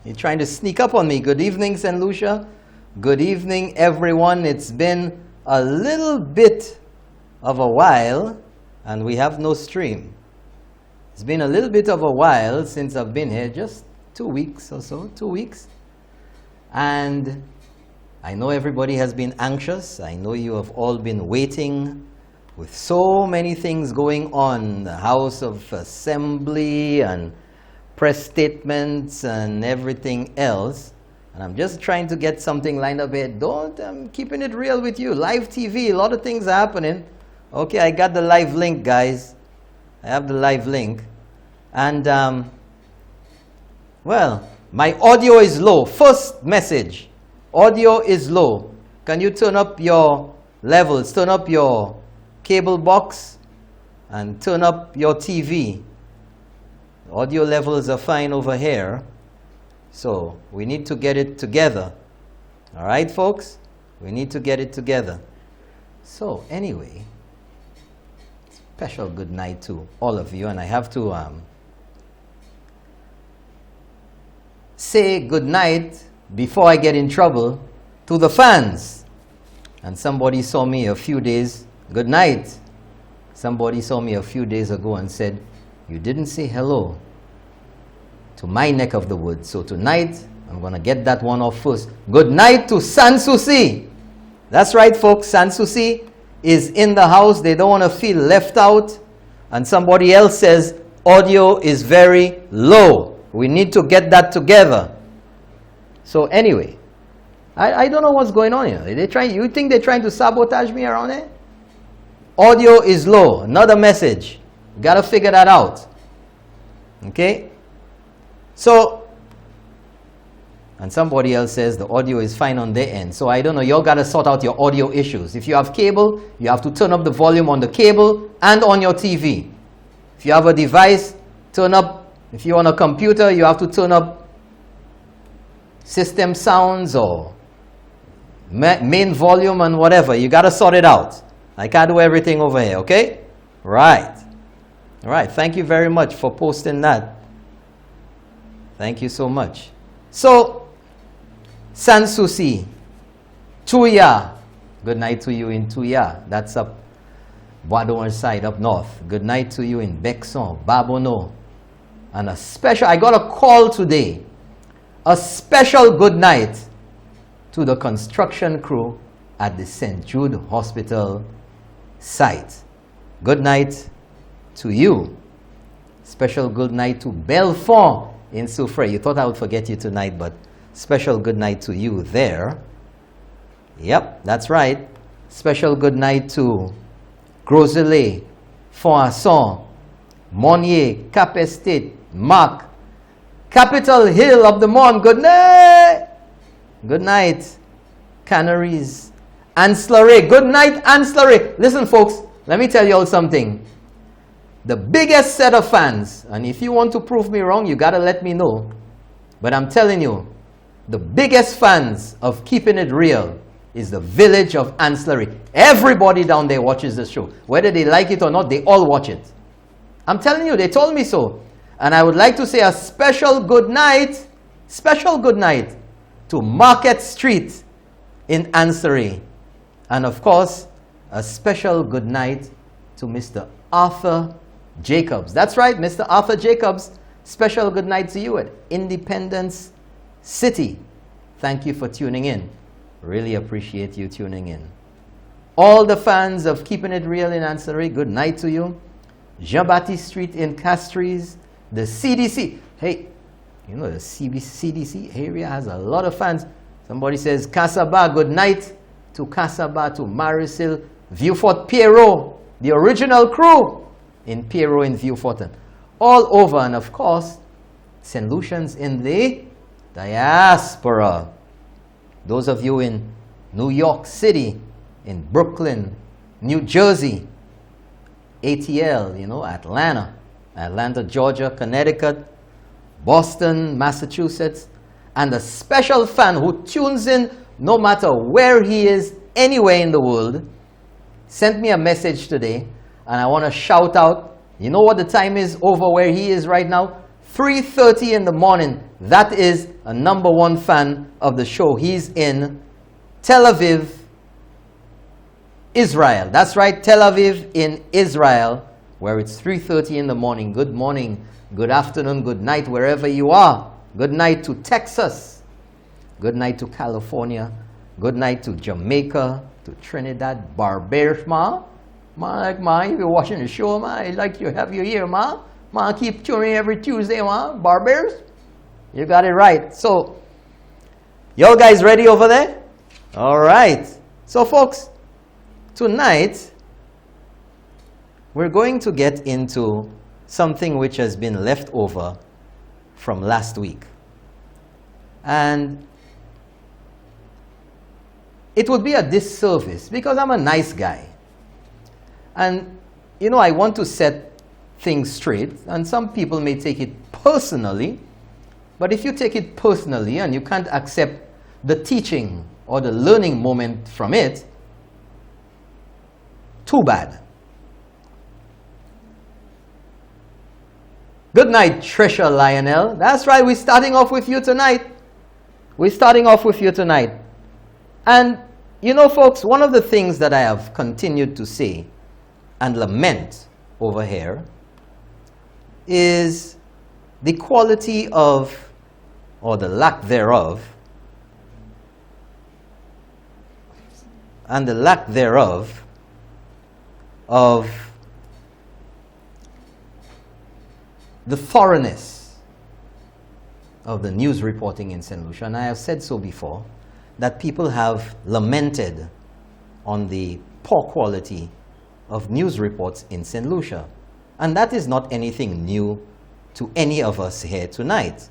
You're trying to sneak up on me. Good evening, St. Lucia. Good evening, everyone. It's been a little bit of a while, and we have no stream. It's been a little bit of a while since I've been here, just 2 weeks or so, 2 weeks. And I know everybody has been anxious. I know you have all been waiting with so many things going on, the House of Assembly and press statements and everything else. And I'm just trying to get something lined up here. I'm keeping it real with you. Live TV, a lot of things are happening. Okay, I got the live link, guys. I have the live link. And, well, my audio is low. First message, audio is low. Can you turn up your levels, turn up your cable box, and turn up your TV? The audio levels are fine over here. So we need to get it together. All right, folks? We need to get it together. So anyway, special good night to all of you. And I have to say good night before I get in trouble to the fans. And somebody saw me a few days, good night. Somebody saw me a few days ago and said, you didn't say hello to my neck of the woods. So tonight, I'm going to get that one off first. Good night to Sanssouci. That's right, folks. Sanssouci is in the house. They don't want to feel left out. And somebody else says, audio is very low. We need to get that together. So anyway, I don't know what's going on here. You think they're trying to sabotage me around here? Audio is low. Another message. Got to figure that out. Okay? So, and somebody else says the audio is fine on their end. So I don't know, y'all got to sort out your audio issues. If you have cable, you have to turn up the volume on the cable and on your TV. If you have a device, turn up. If you're on a computer, you have to turn up system sounds or main volume and whatever. You got to sort it out. I can't do everything over here, okay? Right. All right. Thank you very much for posting that. Thank you so much. So, Sanssouci, Tuya. Good night to you in Tuya. That's up Bois side, up north. Good night to you in Bexon, Babono. And a special, I got a call today. A special good night to the construction crew at the St. Jude Hospital site. Good night to you. Special good night to Belfort in Soufrière. You thought I would forget you tonight, but special good night to you there. Yep, that's right. Special good night to Groselet, Fonasson, Monnier, Cap Estate, Marc, Capitol Hill of the Mon. Good night. Good night, Canaries. Anslare. Good night, Anslare. Listen, folks, let me tell you all something. The biggest set of fans, and if you want to prove me wrong, you got to let me know. But I'm telling you, the biggest fans of Keeping It Real is the village of Anslare. Everybody down there watches the show. Whether they like it or not, they all watch it. I'm telling you, they told me so. And I would like to say a special good night to Market Street in Anslare. And of course, a special good night to Mr. Arthur Jacobs. That's right, Mr. Arthur Jacobs. Special good night to you at Independence City. Thank you for tuning in. Really appreciate you tuning in. All the fans of Keeping It Real in Anslare, good night to you. Jean-Baptiste Street in Castries. The CDC. Hey, you know the CDC area has a lot of fans. Somebody says Casaba, good night to Casaba, to Marisil, Vieux-Fort, Pierrot, the original crew in Pierrot in Vieux-Fort. All over, and of course, St. Lucians in the diaspora. Those of you in New York City, in Brooklyn, New Jersey, ATL, you know, Atlanta, Georgia, Connecticut, Boston, Massachusetts, and a special fan who tunes in no matter where he is, anywhere in the world, sent me a message today, and I want to shout out, you know what the time is over where he is right now? 3:30 in the morning. That is a #1 fan of the show. He's in Tel Aviv, Israel. That's right, Tel Aviv in Israel, where it's 3:30 in the morning. Good morning, good afternoon, good night, wherever you are. Good night to Texas. Good night to California. Good night to Jamaica, to Trinidad, Barbados, ma. If you're watching the show, ma, I like you have your ear, ma. Ma, keep tuning every Tuesday, ma. Barbados. You got it right. So, y'all guys ready over there? All right. So, folks, tonight, we're going to get into something which has been left over from last week. And it would be a disservice because I'm a nice guy. And, you know, I want to set things straight. And some people may take it personally. But if you take it personally and you can't accept the teaching or the learning moment from it, too bad. Good night, Trisha Lionel. That's right, we're starting off with you tonight. We're starting off with you tonight. And, you know, folks, one of the things that I have continued to say and lament over here is the quality of, or the lack thereof, and the lack thereof of the thoroughness of the news reporting in St. Lucia. And I have said so before, that people have lamented on the poor quality of news reports in St. Lucia. And that is not anything new to any of us here tonight,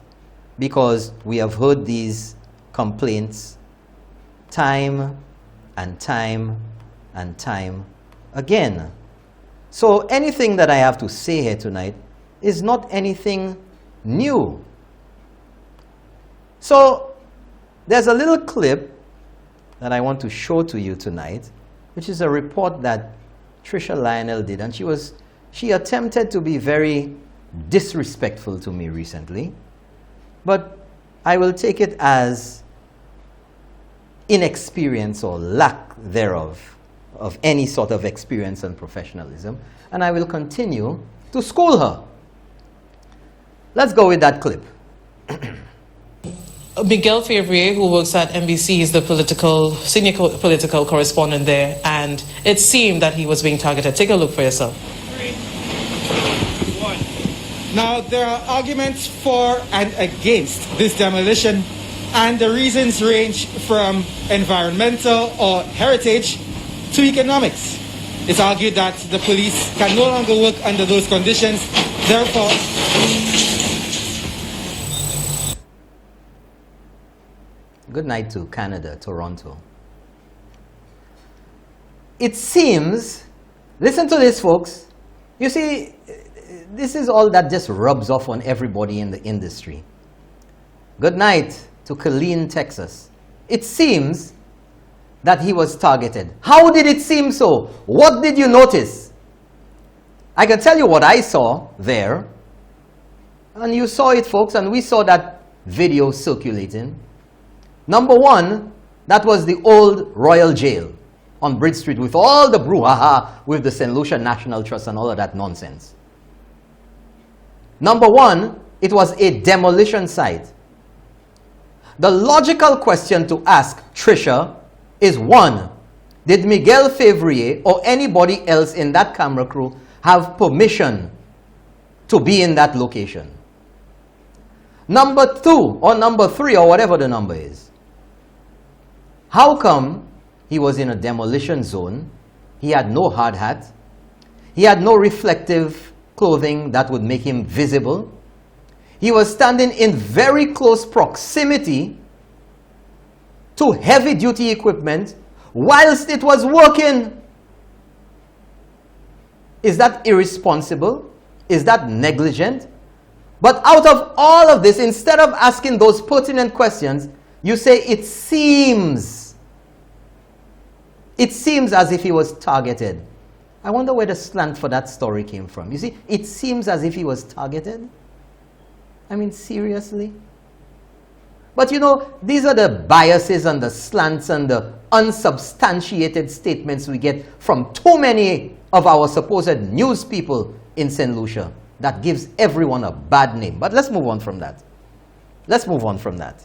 because we have heard these complaints time and time and time again. So anything that I have to say here tonight is not anything new. So there's a little clip that I want to show to you tonight, which is a report that Trisha Lionel did, and she attempted to be very disrespectful to me recently, but I will take it as inexperience or lack thereof of any sort of experience and professionalism, and I will continue to school her. Let's go with that clip. Miguel Fevrier, who works at NBC, is the senior political correspondent there, and it seemed that he was being targeted. Take a look for yourself. 3, 2, 1. Now, there are arguments for and against this demolition, and the reasons range from environmental or heritage to economics. It's argued that the police can no longer work under those conditions, therefore... Good night to Canada, Toronto. It seems, listen to this, folks. You see, this is all that just rubs off on everybody in the industry. Good night to Killeen, Texas. It seems that he was targeted. How did it seem so? What did you notice? I can tell you what I saw there. And you saw it, folks, and we saw that video circulating. Number one, that was the old Royal Jail on Bridge Street with all the brouhaha with the St. Lucia National Trust and all of that nonsense. Number one, it was a demolition site. The logical question to ask Trisha is, one, did Miguel Fevrier or anybody else in that camera crew have permission to be in that location? Number two, or number three, or whatever the number is, how come he was in a demolition zone? He had no hard hat. He had no reflective clothing that would make him visible. He was standing in very close proximity to heavy-duty equipment whilst it was working. Is that irresponsible? Is that negligent? But out of all of this, instead of asking those pertinent questions, you say it seems as if he was targeted. I wonder where the slant for that story came from. You see, it seems as if he was targeted. I mean, seriously? But you know, these are the biases and the slants and the unsubstantiated statements we get from too many of our supposed news people in St. Lucia that gives everyone a bad name. But let's move on from that. Let's move on from that.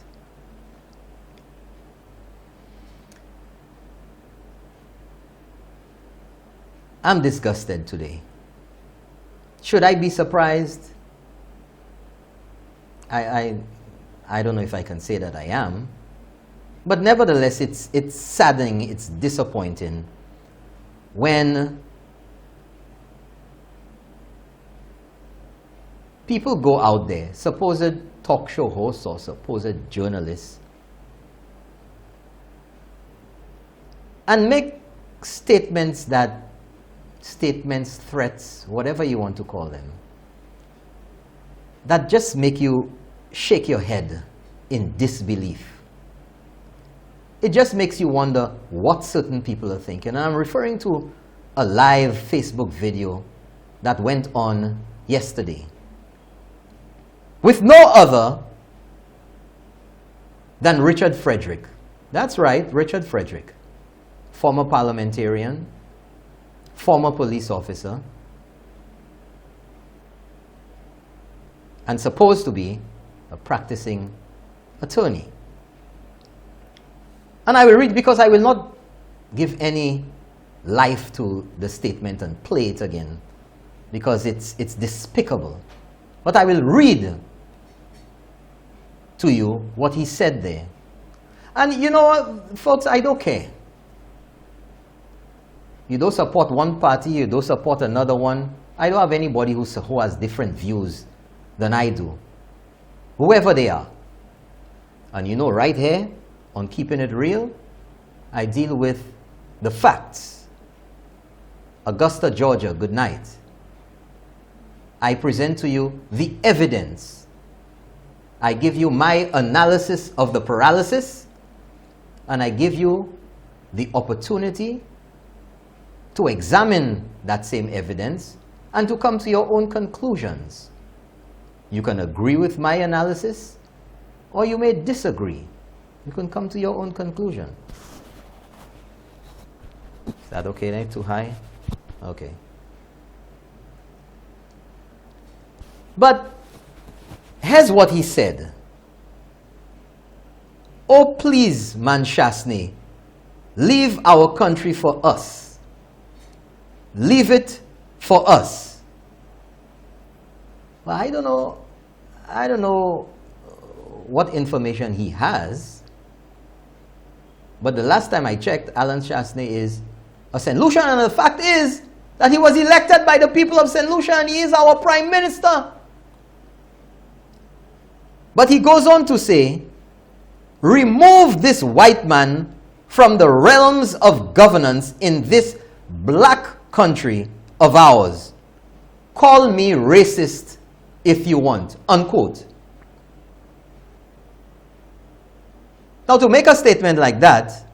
I'm disgusted today. Should I be surprised? I don't know if I can say that I am. But nevertheless, it's saddening, it's disappointing when people go out there, supposed talk show hosts or supposed journalists, and make statements, threats, whatever you want to call them, that just make you shake your head in disbelief. It just makes you wonder what certain people are thinking. And I'm referring to a live Facebook video that went on yesterday with no other than Richard Frederick. That's right, Richard Frederick, former parliamentarian, former police officer, and supposed to be a practicing attorney. And I will read, because I will not give any life to the statement and play it again, because it's despicable. But I will read to you what he said there. And you know what, folks, I don't care. You don't support one party, you don't support another one. I don't have anybody who has different views than I do, whoever they are. And you know, right here on Keeping It Real, I deal with the facts. Augusta, Georgia, good night. I present to you the evidence. I give you my analysis of the paralysis, and I give you the opportunity to examine that same evidence and to come to your own conclusions. You can agree with my analysis, or you may disagree. You can come to your own conclusion. Is that okay there? Too high? Okay. But here's what he said. Oh, please, man Chastanet, leave our country for us. Leave it for us. Well, I don't know what information he has, but the last time I checked, Allen Chastanet is a St. Lucian, and the fact is that he was elected by the people of St. Lucia, and he is our Prime Minister. But he goes on to say, remove this white man from the realms of governance in this black country of ours. Call me racist if you want, unquote. Now, to make a statement like that,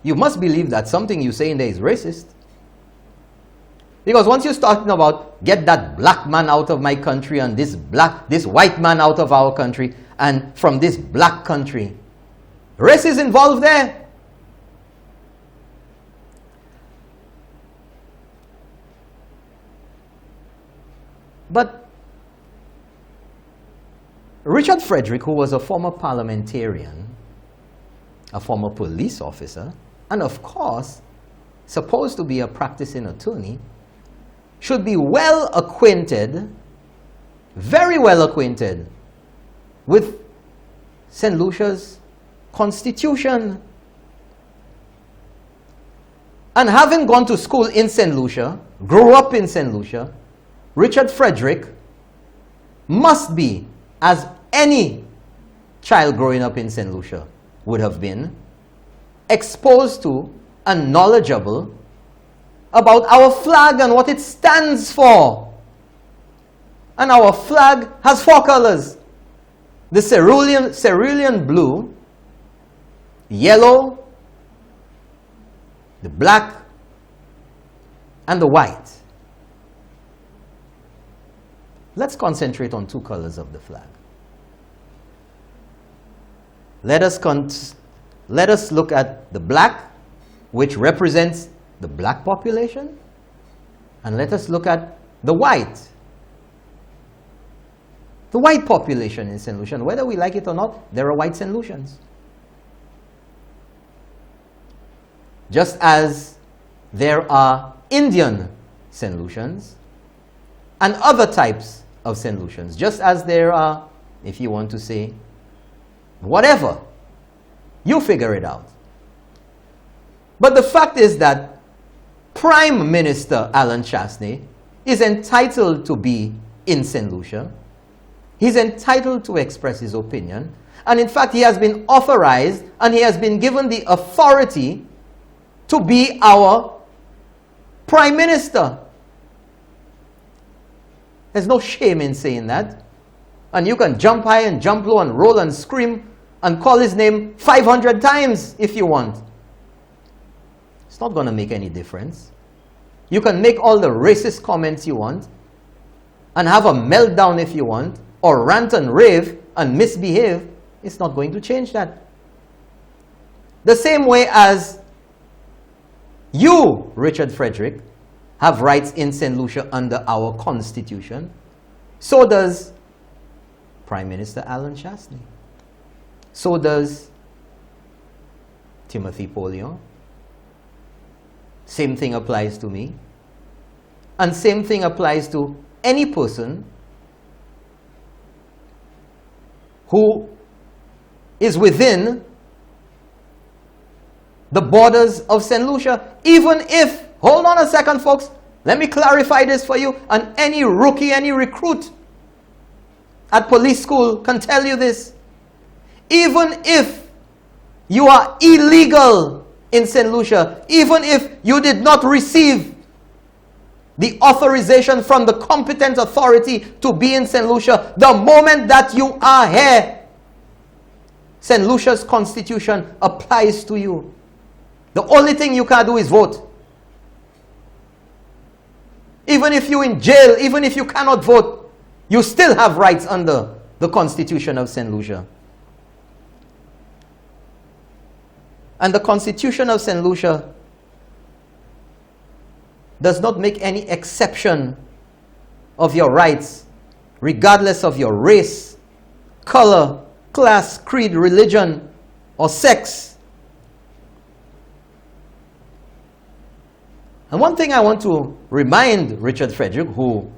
you must believe that something you say in there is racist. Because once you're talking about get that black man out of my country and this white man out of our country, and from this black country, race is involved there. But Richard Frederick, who was a former parliamentarian, a former police officer, and of course, supposed to be a practicing attorney, should be well acquainted, very well acquainted, with St. Lucia's constitution. And having gone to school in St. Lucia, grew up in St. Lucia, Richard Frederick must be, as any child growing up in St. Lucia would have been, exposed to and knowledgeable about our flag and what it stands for. And our flag has 4 colors. The cerulean blue, yellow, the black, and the white. let's concentrate on two colors of the flag. Let us look at the black, which represents the black population, and let us look at the white population in St. Lucia. Whether we like it or not, there are white St. Lucians. Just as there are Indian St. Lucians and other types of St. Lucians, just as there are, if you want to say, whatever, you figure it out. But the fact is that Prime Minister Allen Chastanet is entitled to be in St. Lucia. He's entitled to express his opinion. And in fact, he has been authorized and he has been given the authority to be our Prime Minister. There's no shame in saying that. And you can jump high and jump low and roll and scream and call his name 500 times if you want. It's not going to make any difference. You can make all the racist comments you want and have a meltdown if you want, or rant and rave and misbehave. It's not going to change that. The same way as you, Richard Frederick, have rights in St. Lucia under our Constitution, so does Prime Minister Allen Chastanet. So does Timothy Polion. Same thing applies to me. And same thing applies to any person who is within the borders of St. Lucia, even if, hold on a second folks, let me clarify this for you, and any rookie, any recruit at police school can tell you this. Even if you are illegal in St. Lucia, even if you did not receive the authorization from the competent authority to be in St. Lucia, the moment that you are here, St. Lucia's constitution applies to you. The only thing you can do is vote. Even if you're in jail, even if you cannot vote, you still have rights under the Constitution of St. Lucia. And the Constitution of St. Lucia does not make any exception of your rights, regardless of your race, color, class, creed, religion, or sex. And one thing I want to remind Richard Frederick, who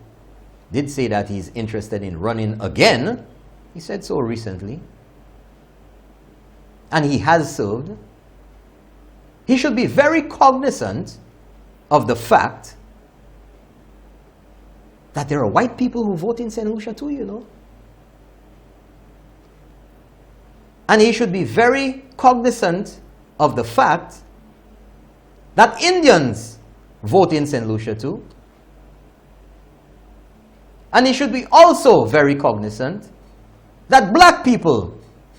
did say that he's interested in running again, he said so recently, and he has served, he should be very cognizant of the fact that there are white people who vote in St. Lucia too, you know. And he should be very cognizant of the fact that Indians vote in St. Lucia too. And he should be also very cognizant that black people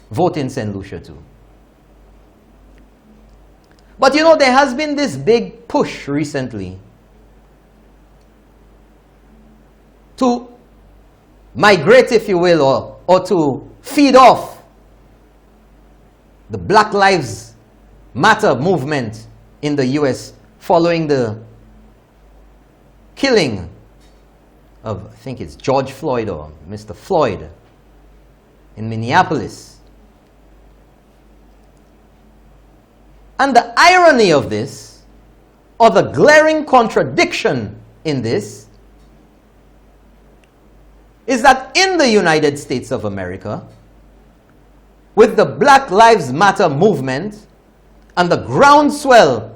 vote in St. Lucia too. But you know, there has been this big push recently to migrate, if you will, or to feed off the Black Lives Matter movement in the US following the killing of, I think it's George Floyd or Mr. Floyd in Minneapolis. And the irony of this, or the glaring contradiction in this, is that in the United States of America, with the Black Lives Matter movement and the groundswell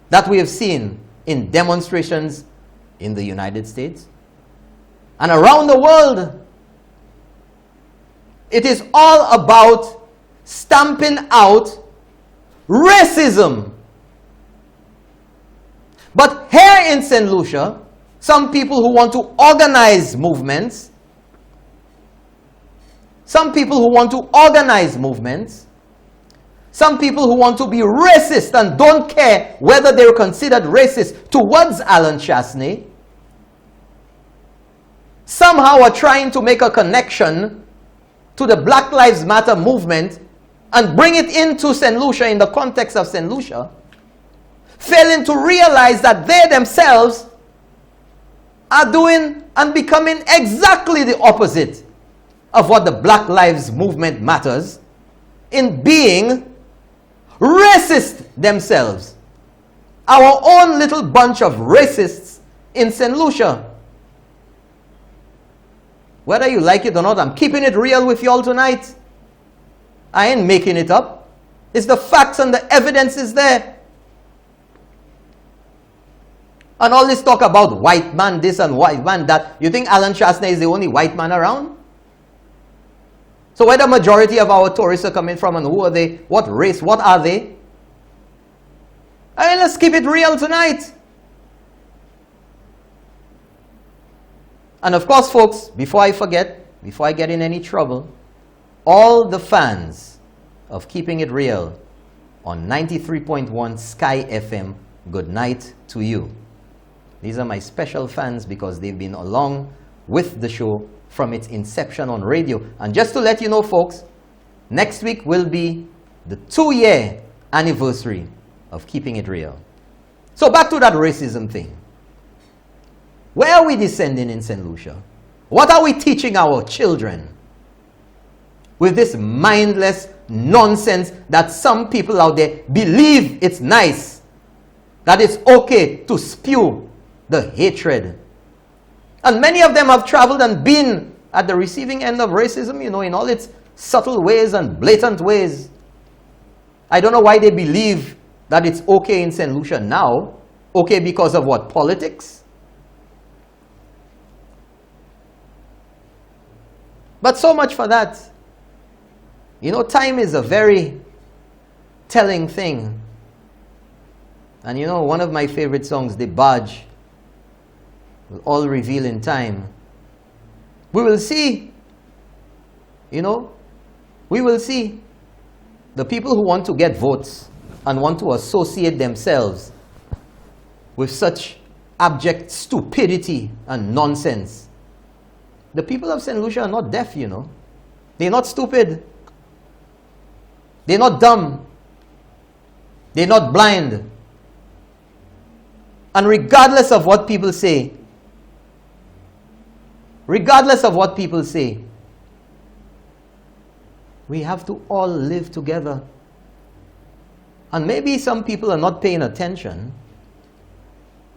that we have seen in demonstrations in the United States and around the world, it is all about stamping out racism. But here in St. Lucia, some people who want to organize movements, some people who want to be racist and don't care whether they're considered racist towards Allen Chastanet, somehow are trying to make a connection to the Black Lives Matter movement and bring it into St. Lucia in the context of St. Lucia, failing to realize that they themselves are doing and becoming exactly the opposite of what the Black Lives Movement matters, in being racist themselves. Our own little bunch of racists in St. Lucia. Whether you like it or not, I'm keeping it real with y'all tonight. I ain't making it up. It's the facts and the evidence is there. And all this talk about white man this and white man that, you think Allen Chastanet is the only white man around? So where the majority of our tourists are coming from and who are they? What race? What are they? I mean, let's keep it real tonight. And of course, folks, before I forget, before I get in any trouble, all the fans of Keeping It Real on 93.1 Sky FM, good night to you. These are my special fans because they've been along with the show from its inception on radio. And just to let you know, folks, next week will be the 2-year anniversary of Keeping It Real. So back to that racism thing. Where are we descending in St. Lucia? What are we teaching our children with this mindless nonsense that some people out there believe it's nice, that it's okay to spew the hatred? And many of them have traveled and been at the receiving end of racism, you know, in all its subtle ways and blatant ways. I don't know why they believe that it's okay in St. Lucia now. Okay because of what? Politics? But so much for that. You know, time is a very telling thing. And you know, one of my favorite songs, The Badge, will all reveal in time. We will see. You know, we will see. The people who want to get votes and want to associate themselves with such abject stupidity and nonsense. The people of St. Lucia are not deaf, you know. They're not stupid. They're not dumb. They're not blind. And regardless of what people say, we have to all live together. And maybe some people are not paying attention,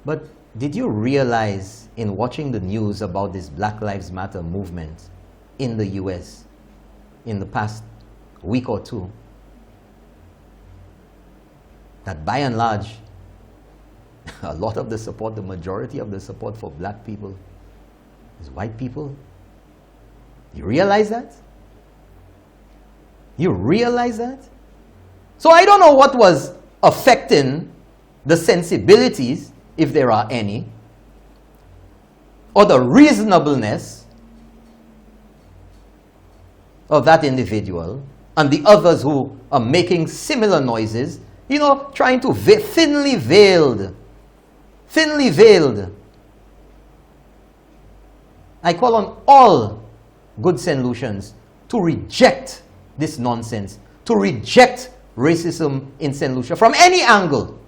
but did you realize in watching the news about this Black Lives Matter movement in the US in the past week or two, that by and large, a lot of the support, the majority of the support for black people is white people? You realize that? You realize that? So I don't know what was affecting the sensibilities, if there are any, or the reasonableness of that individual and the others who are making similar noises, you know, trying to thinly veiled. I call on all good St. Lucians to reject this nonsense, to reject racism in St. Lucia from any angle.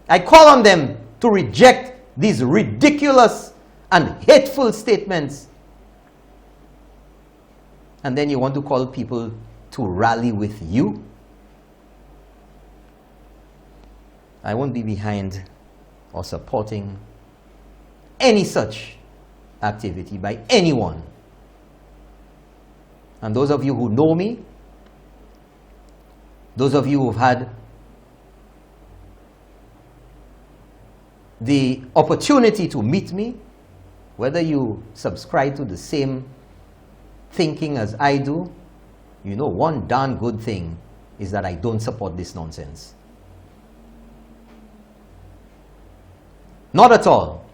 I call on them to reject these ridiculous and hateful statements. And then you want to call people to rally with you? I won't be behind or supporting any such activity by anyone. And those of you who know me, those of you who've had the opportunity to meet me, whether you subscribe to the same thinking as I do, you know one darn good thing is that I don't support this nonsense. Not at all.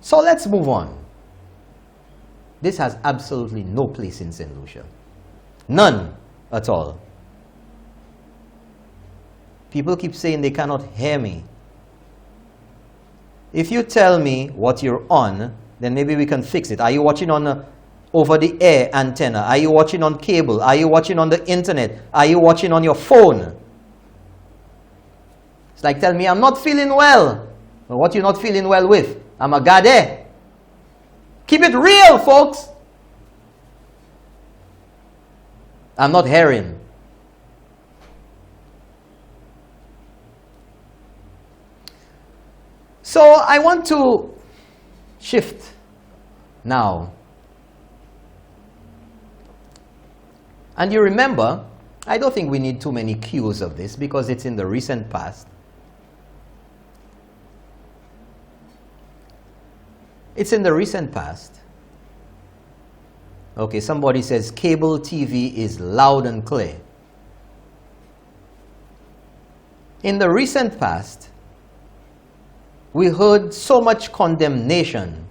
So let's move on. This has absolutely no place in St. Lucia. None at all. People keep saying they cannot hear me. If you tell me what you're on, then maybe we can fix it. Are you watching on a over-the-air antenna? Are you watching on cable? Are you watching on the internet? Are you watching on your phone? It's like telling me I'm not feeling well. Well, what you not feeling well with? I'm a gade. Keep it real, folks. I'm not herring. So I want to shift now. And you remember, I don't think we need too many cues of this because it's in the recent past. It's in the recent past. Okay, somebody says cable TV is loud and clear. In the recent past, we heard so much condemnation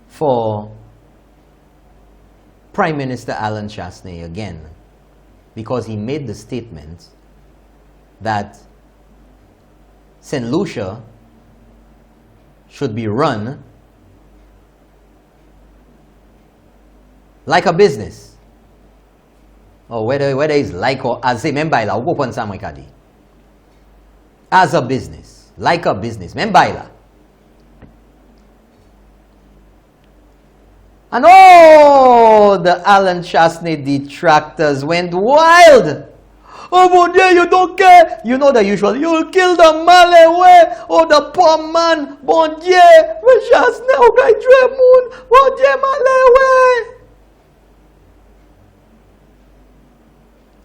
for Prime Minister Allen Chastanet again, because he made the statement that St. Lucia should be run like a business. Or whether it's like or as a member, as a business, like a business, member. And all the Allen Chastanet detractors went wild. Oh, bon Dieu, you don't care. You know the usual. You'll kill the Malay or the poor man. Bon Dieu, Chastanet, okay, Dremoun. Bon Dieu, Malay.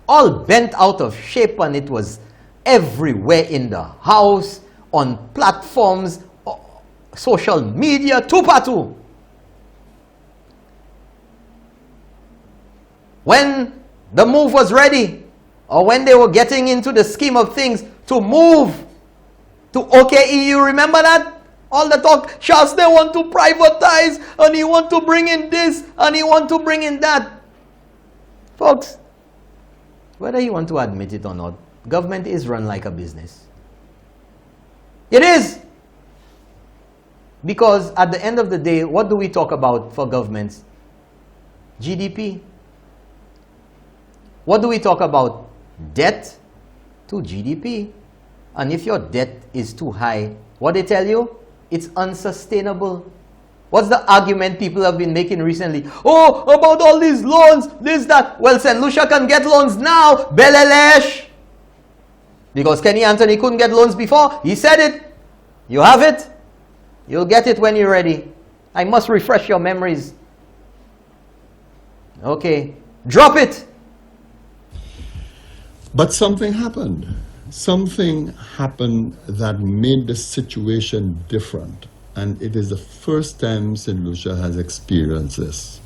All bent out of shape, and it was everywhere in the house, on platforms, social media, two. When the move was ready, or when they were getting into the scheme of things to move to OKEU, remember that? All the talk, Charles, they want to privatize, and he want to bring in this, and he want to bring in that. Folks, whether you want to admit it or not, government is run like a business. It is. Because at the end of the day, what do we talk about for governments? GDP. What do we talk about? Debt to GDP. And if your debt is too high, what they tell you? It's unsustainable. What's the argument people have been making recently? Oh, about all these loans, this, that. Well, St. Lucia can get loans now. Belelesh. Because Kenny Anthony couldn't get loans before. He said it. You have it. You'll get it when you're ready. I must refresh your memories. Okay. Drop it. But something happened. Something happened that made the situation different. And it is the first time St. Lucia has experienced this.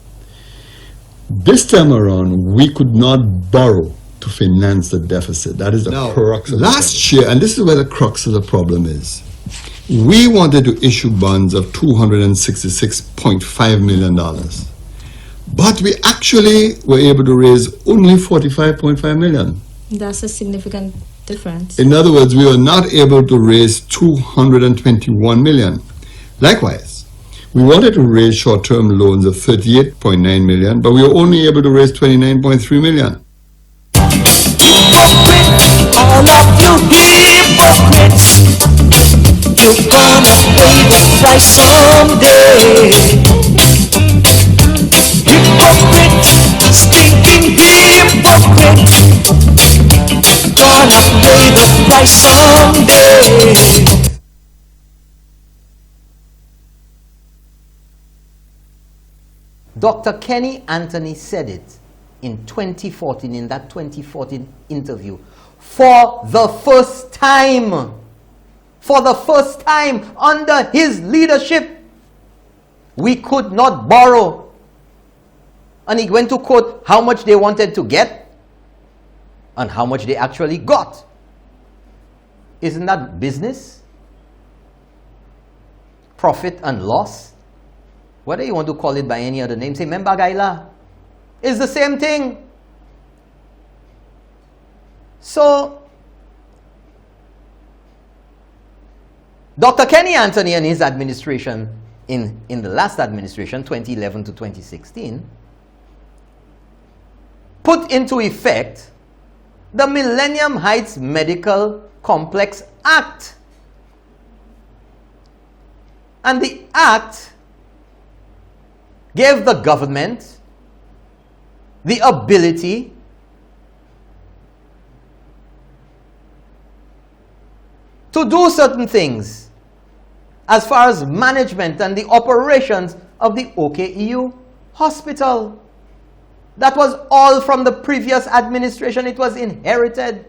This time around, we could not borrow to finance the deficit. That is the crux of last year, and this is where the crux of the problem is. We wanted to issue bonds of $266.5 million. But we actually were able to raise only $45.5 million. That's a significant difference. In other words, we were not able to raise $221 million. Likewise, we wanted to raise short-term loans of $38.9 million, but we were only able to raise $29.3 million. Hypocrite, all of you hypocrites, you're gonna pay the price someday. Hypocrite, stinking hypocrite, gonna pay the price someday. Dr. Kenny Anthony said it in 2014, in that 2014 interview. For the first time under his leadership, we could not borrow. And he went to quote how much they wanted to get and how much they actually got. Isn't that business? Profit and loss? Whether you want to call it by any other name, say member gaila. It's the same thing. So Dr. Kenny Anthony and his administration in the last administration, 2011 to 2016, put into effect the Millennium Heights Medical Complex Act. And the act gave the government the ability to do certain things as far as management and the operations of the OKEU hospital. That was all from the previous administration. It was inherited.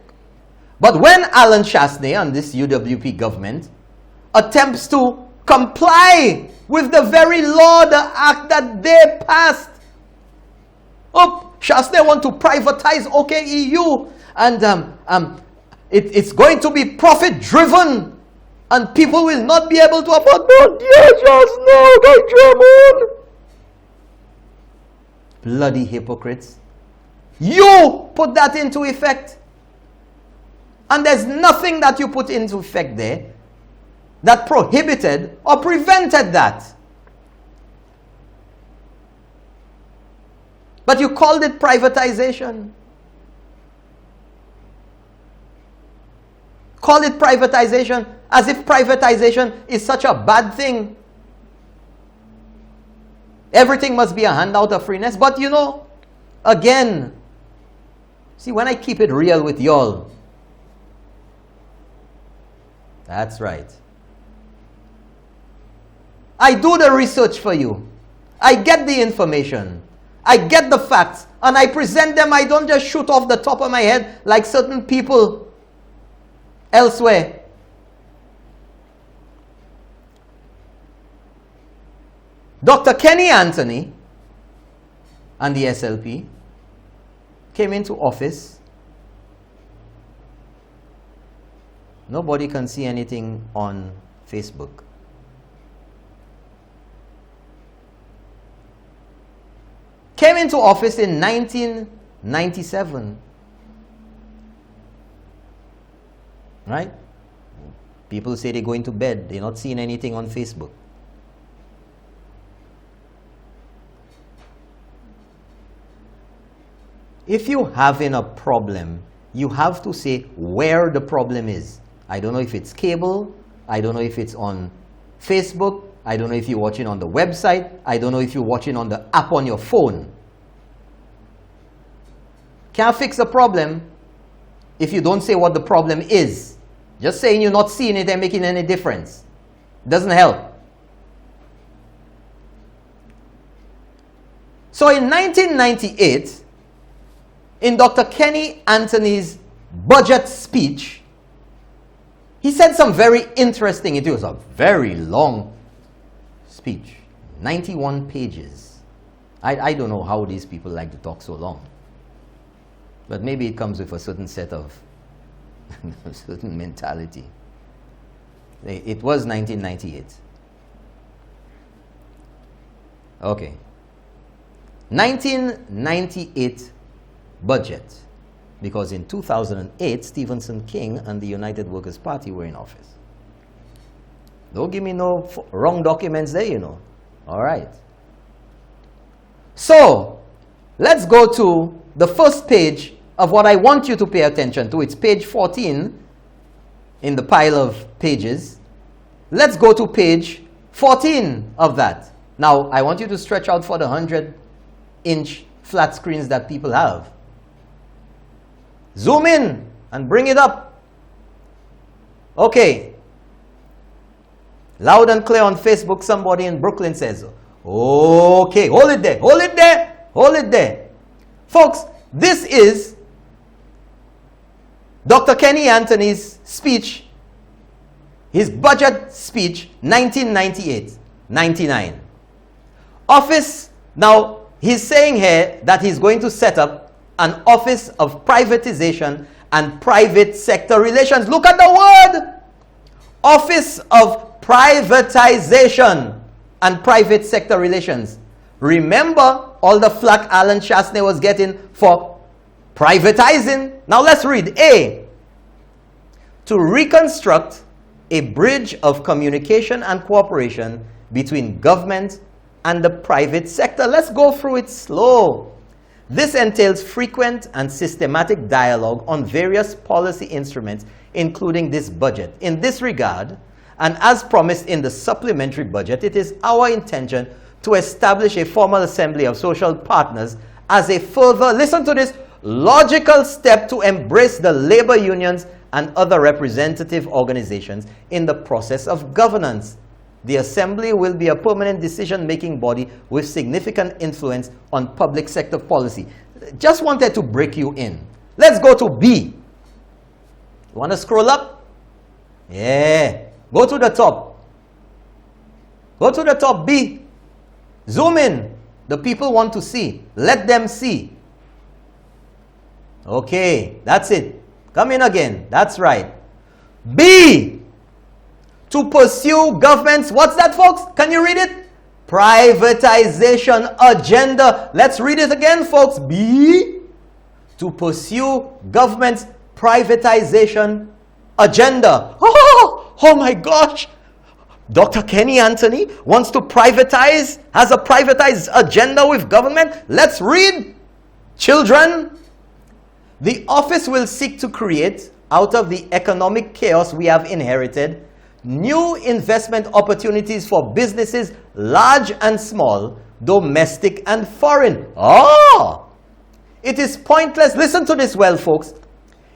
But when Allen Chastanet and this UWP government attempts to comply with the very law, the act that they passed, Chastanet want to privatize OKEU, and it's going to be profit driven, and people will not be able to afford. But bloody hypocrites! You put that into effect, and there's nothing that you put into effect there that prohibited or prevented that. But you called it privatization. Call it privatization as if privatization is such a bad thing. Everything must be a handout of freeness. But you know, again, see, when I keep it real with y'all, that's right. I do the research for you. I get the information. I get the facts. And I present them. I don't just shoot off the top of my head like certain people elsewhere. Dr. Kenny Anthony and the SLP came into office. Nobody can see anything on Facebook. Came into office in 1997. Right? People say they're going to bed. They're not seeing anything on Facebook. If you're having a problem, you have to say where the problem is. I don't know if it's cable. I don't know if it's on Facebook. I don't know if you're watching on the website. I don't know if you're watching on the app on your phone. Can't fix a problem if you don't say what the problem is. Just saying you're not seeing it and making any difference doesn't help. So in 1998, in Dr. Kenny Anthony's budget speech, he said some very interesting, it was a very long speech, 91 pages. I don't know how these people like to talk so long. But maybe it comes with a certain set of, a certain mentality. It was 1998. Okay. 1998 budget. Because in 2008, Stephenson King and the United Workers' Party were in office. Don't give me no wrong documents there, you know. All right. So, let's go to the first page of what I want you to pay attention to. It's page 14 in the pile of pages. Let's go to page 14 of that. Now, I want you to stretch out for the 100-inch flat screens that people have. Zoom in and bring it up. Okay. Loud and clear on Facebook, somebody in Brooklyn says, okay, hold it there, hold it there, hold it there. Folks, this is Dr. Kenny Anthony's speech, his budget speech, 1998-99. Office, now he's saying here that he's going to set up an office of privatization and private sector relations. Look at the word! Office of privatization and private sector relations. Remember all the flack Allen Chastanet was getting for privatizing? Now let's read. A, to reconstruct a bridge of communication and cooperation between government and the private sector. Let's go through it slow. This entails frequent and systematic dialogue on various policy instruments, including this budget. In this regard, and as promised in the supplementary budget, it is our intention to establish a formal assembly of social partners as a further, listen to this, logical step to embrace the labor unions and other representative organizations in the process of governance. The assembly will be a permanent decision-making body with significant influence on public sector policy. Just wanted to break you in. Let's go to B. You want to scroll up? Yeah. Go to the top. Go to the top, B. Zoom in. The people want to see. Let them see. Okay, that's it. Come in again. That's right. B. To pursue government's, what's that, folks? Can you read it? Privatization agenda. Let's read it again, folks. B. To pursue government's privatization agenda. Oh my gosh. Dr. Kenny Anthony wants to privatize, has a privatized agenda with government. Let's read. Children, the office will seek to create, out of the economic chaos we have inherited, new investment opportunities for businesses, large and small, domestic and foreign. It is pointless. Listen to this well, folks.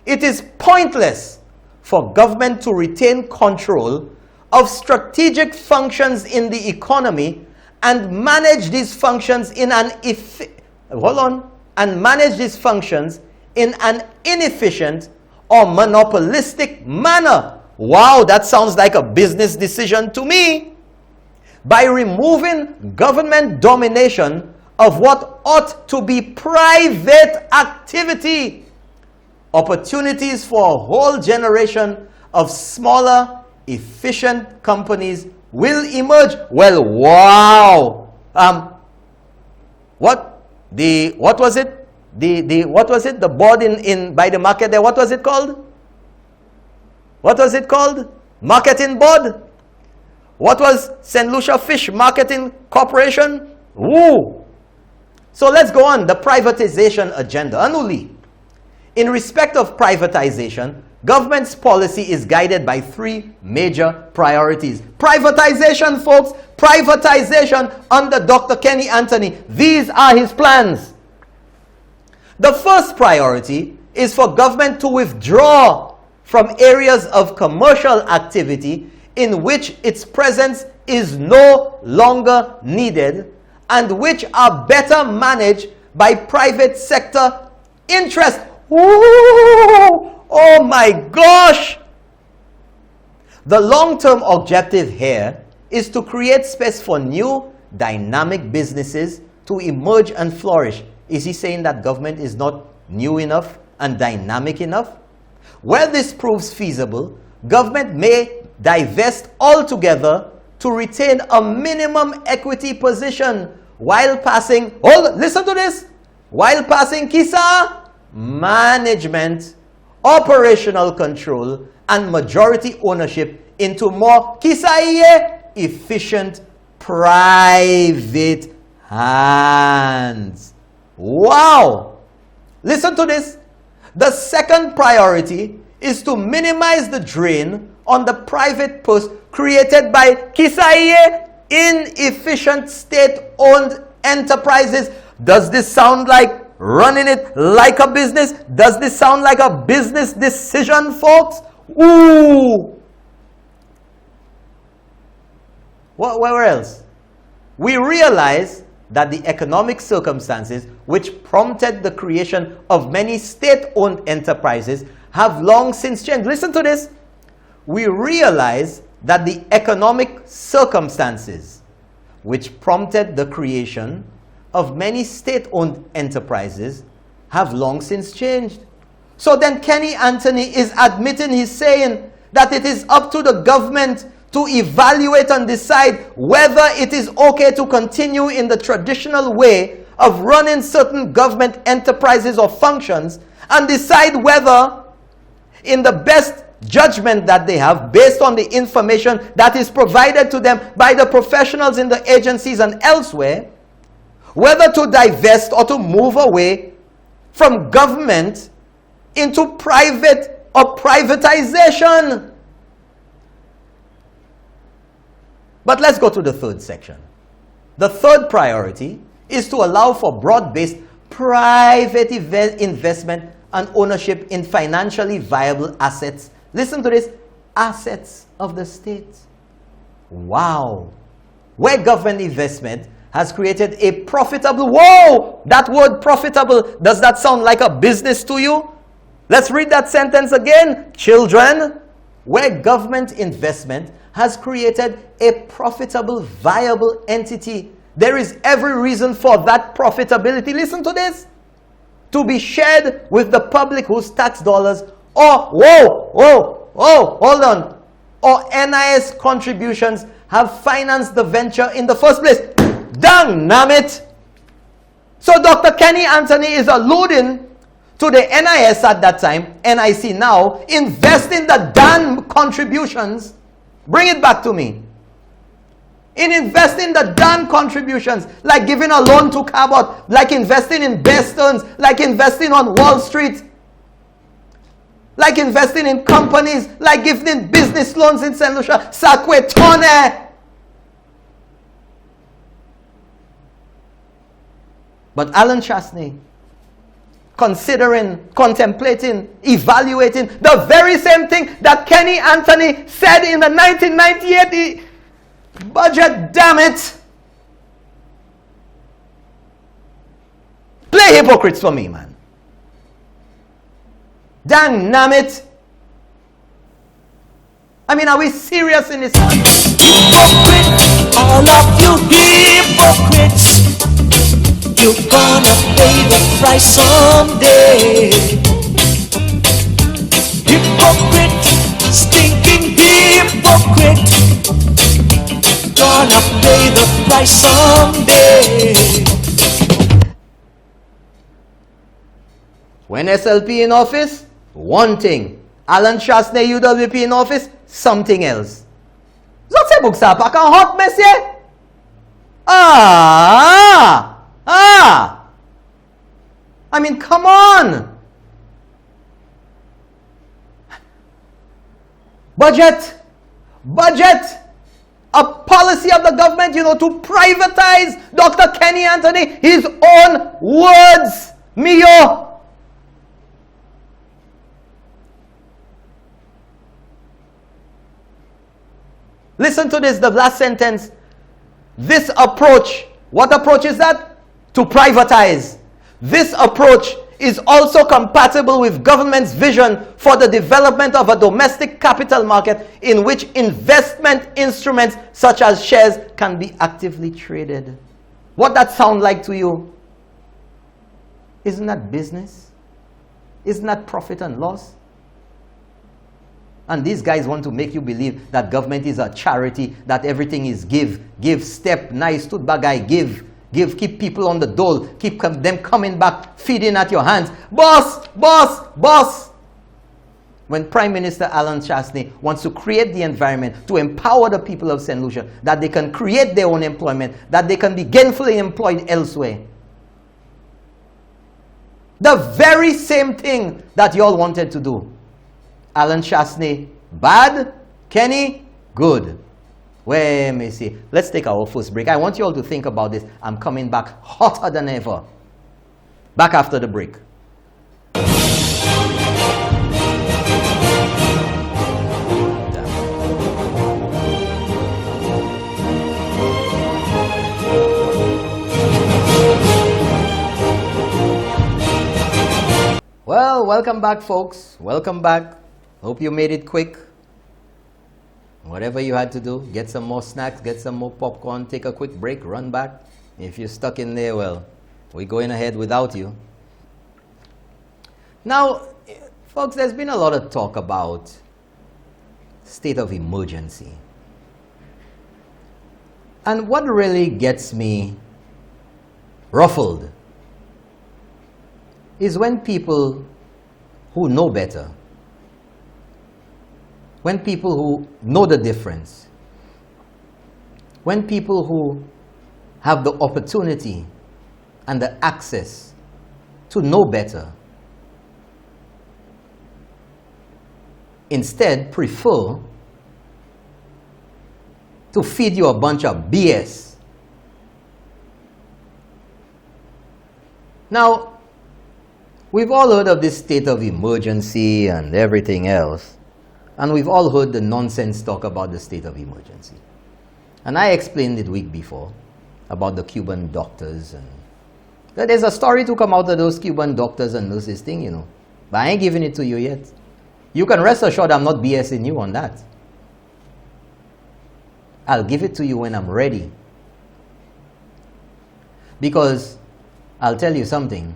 It is pointless for government to retain control of strategic functions in the economy and manage these functions in an inefficient or monopolistic manner. Wow, that sounds like a business decision to me. By removing government domination of what ought to be private activity, opportunities for a whole generation of smaller, efficient companies will emerge. Well, wow. What was it? The board in by the market there, what was it called? What was it called? Marketing board? What was St. Lucia Fish Marketing Corporation? Ooh. So let's go on. The privatization agenda. Anuli. In respect of privatization, government's policy is guided by three major priorities. Privatization, folks. Privatization under Dr. Kenny Anthony. These are his plans. The first priority is for government to withdraw from areas of commercial activity in which its presence is no longer needed and which are better managed by private sector interests. Ooh, oh my gosh! The long-term objective here is to create space for new dynamic businesses to emerge and flourish. Is he saying that government is not new enough and dynamic enough? Where this proves feasible, government may divest altogether to retain a minimum equity position while passing, listen to this, while passing KISA, management, operational control, and majority ownership into more KISA efficient private hands. Wow! Listen to this. The second priority is to minimize the drain on the private purse created by KISA inefficient state-owned enterprises. Does this sound like running it like a business? Does this sound like a business decision, folks? Ooh! Where else? We realize that the economic circumstances which prompted the creation of many state-owned enterprises have long since changed. Listen to this. We realize that the economic circumstances which prompted the creation of many state-owned enterprises have long since changed. So then Kenny Anthony is admitting, he's saying that it is up to the government to evaluate and decide whether it is okay to continue in the traditional way of running certain government enterprises or functions and decide whether in the best judgment that they have based on the information that is provided to them by the professionals in the agencies and elsewhere, whether to divest or to move away from government into private or privatization. But let's go to the third section. The third priority is to allow for broad-based private investment and ownership in financially viable assets. Listen to this, assets of the state. Wow. Where government investment has created a profitable, whoa, that word profitable, does that sound like a business to you? Let's read that sentence again. Children, where government investment has created a profitable, viable entity, there is every reason for that profitability, listen to this, to be shared with the public whose tax dollars or, hold on, or NIS contributions have financed the venture in the first place. Dang nammit! So Dr. Kenny Anthony is alluding to the NIS at that time, NIC now, invest in the damn contributions. Bring it back to me. In investing the damn contributions, like giving a loan to Cabot, like investing in Bear Stearns, like investing on Wall Street, like investing in companies, like giving business loans in St. Lucia, Sakwetone. But Allen Chastanet, considering, contemplating, evaluating the very same thing that Kenny Anthony said in the 1998 budget, damn it. Play hypocrites for me, man. Dang it. I mean, are we serious in this? Hypocrite, all of you hypocrites, you're gonna pay the price someday. Hypocrite, stinking hypocrite, gonna pay the price someday. When SLP in office, one thing. Allen Chastanet UWP in office, something else. Zot se bouk sa pa kan hot, mesye? I mean, come on. Budget. A policy of the government, to privatize Dr. Kenny Anthony, his own words. Mio. Listen to this, the last sentence. This approach, what approach is that? To privatize. This approach is also compatible with government's vision for the development of a domestic capital market in which investment instruments such as shares can be actively traded. What that sound like to you? Isn't that business? Isn't that profit and loss? And these guys want to make you believe that government is a charity, that everything is give, step, nice, tooth bagay, give, keep people on the dole, keep them coming back, feeding at your hands. Boss. When Prime Minister Allen Chastanet wants to create the environment to empower the people of St. Lucia, that they can create their own employment, that they can be gainfully employed elsewhere. The very same thing that you all wanted to do. Allen Chastanet, bad. Kenny, good. Wait, me see. Let's take our first break. I want you all to think about this. I'm coming back hotter than ever. Back after the break. Well, welcome back, folks. Welcome back. Hope you made it quick. Whatever you had to do, get some more snacks, get some more popcorn, take a quick break, run back. If you're stuck in there, well, we're going ahead without you. Now, folks, there's been a lot of talk about state of emergency. And what really gets me ruffled is when people who know better when people who know the difference, when people who have the opportunity and the access to know better, instead prefer to feed you a bunch of BS. Now, we've all heard of this state of emergency and everything else, and we've all heard the nonsense talk about the state of emergency. And I explained it week before about the Cuban doctors, and there's a story to come out of those Cuban doctors and nurses thing, you know. But I ain't giving it to you yet. You can rest assured I'm not BSing you on that. I'll give it to you when I'm ready. Because I'll tell you something.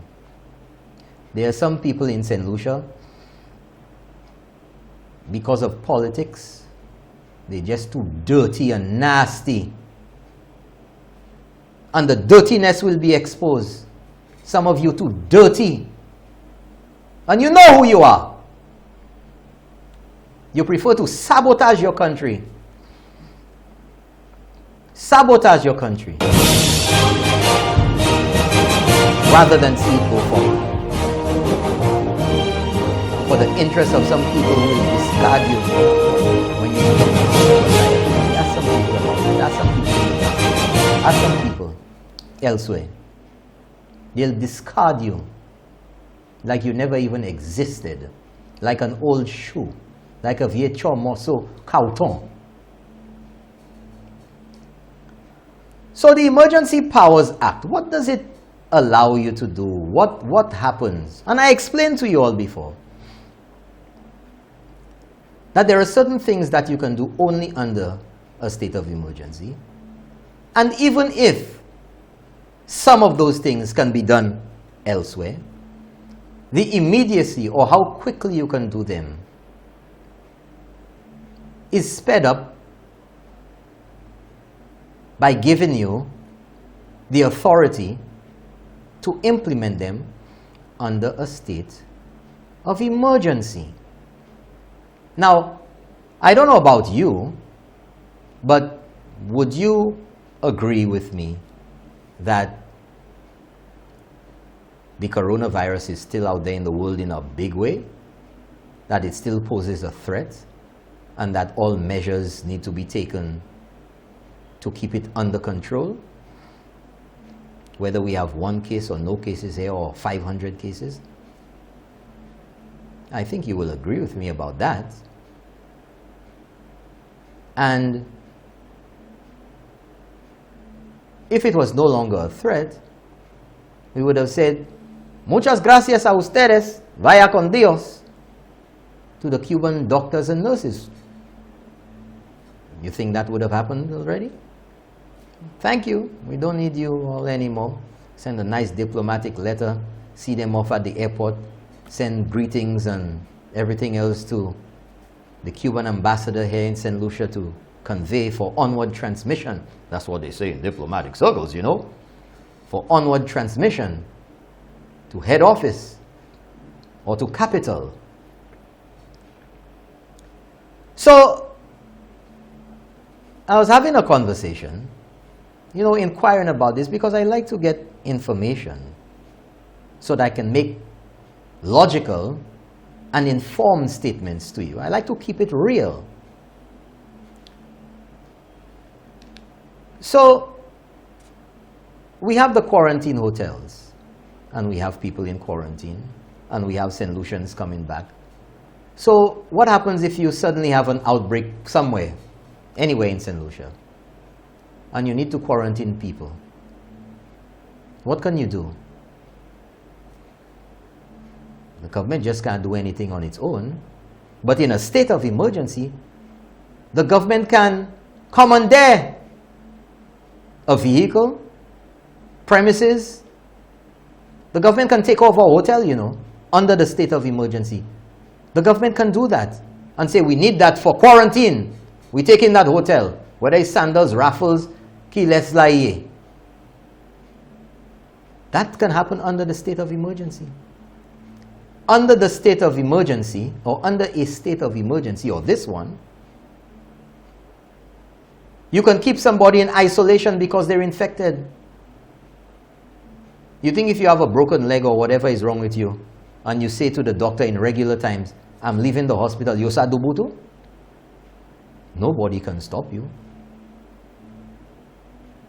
There are some people in St. Lucia, because of politics, they're just too dirty and nasty. And the dirtiness will be exposed. Some of you too dirty. And you know who you are. You prefer to sabotage your country. Sabotage your country. Rather than see it go forward. For the interest of some people who will discard you when you ask some people about it. Ask some people elsewhere. They'll discard you like you never even existed, like an old shoe, like a vieux morceau carton. So the Emergency Powers Act, what does it allow you to do? What happens? And I explained to you all before that there are certain things that you can do only under a state of emergency. And even if some of those things can be done elsewhere, the immediacy or how quickly you can do them is sped up by giving you the authority to implement them under a state of emergency. Now, I don't know about you, but would you agree with me that the coronavirus is still out there in the world in a big way, that it still poses a threat, and that all measures need to be taken to keep it under control? Whether we have 1 case or no cases here or 500 cases? I think you will agree with me about that. And if it was no longer a threat, we would have said, muchas gracias a ustedes, vaya con Dios, to the Cuban doctors and nurses. You think that would have happened already? Thank you. We don't need you all anymore. Send a nice diplomatic letter, see them off at the airport, send greetings and everything else to the Cuban ambassador here in St. Lucia to convey for onward transmission. That's what they say in diplomatic circles, you know. For onward transmission to head office or to capital. So, I was having a conversation, you know, inquiring about this because I like to get information so that I can make logical and informed statements to you. I like to keep it real. So, we have the quarantine hotels, and we have people in quarantine, and we have St. Lucians coming back. So, what happens if you suddenly have an outbreak somewhere, anywhere in St. Lucia, and you need to quarantine people? What can you do? The government just can't do anything on its own. But in a state of emergency, the government can commandeer a vehicle, premises. The government can take over a hotel, you know, under the state of emergency. The government can do that and say, we need that for quarantine. We take in that hotel, whether it's Sandals, Raffles, Key Les Laie. That can happen under the state of emergency. under the state of emergency, or under a state of emergency, or this one, you can keep somebody in isolation because they're infected. You think if you have a broken leg or whatever is wrong with you, and you say to the doctor in regular times, I'm leaving the hospital, you sa dubutu? Nobody can stop you.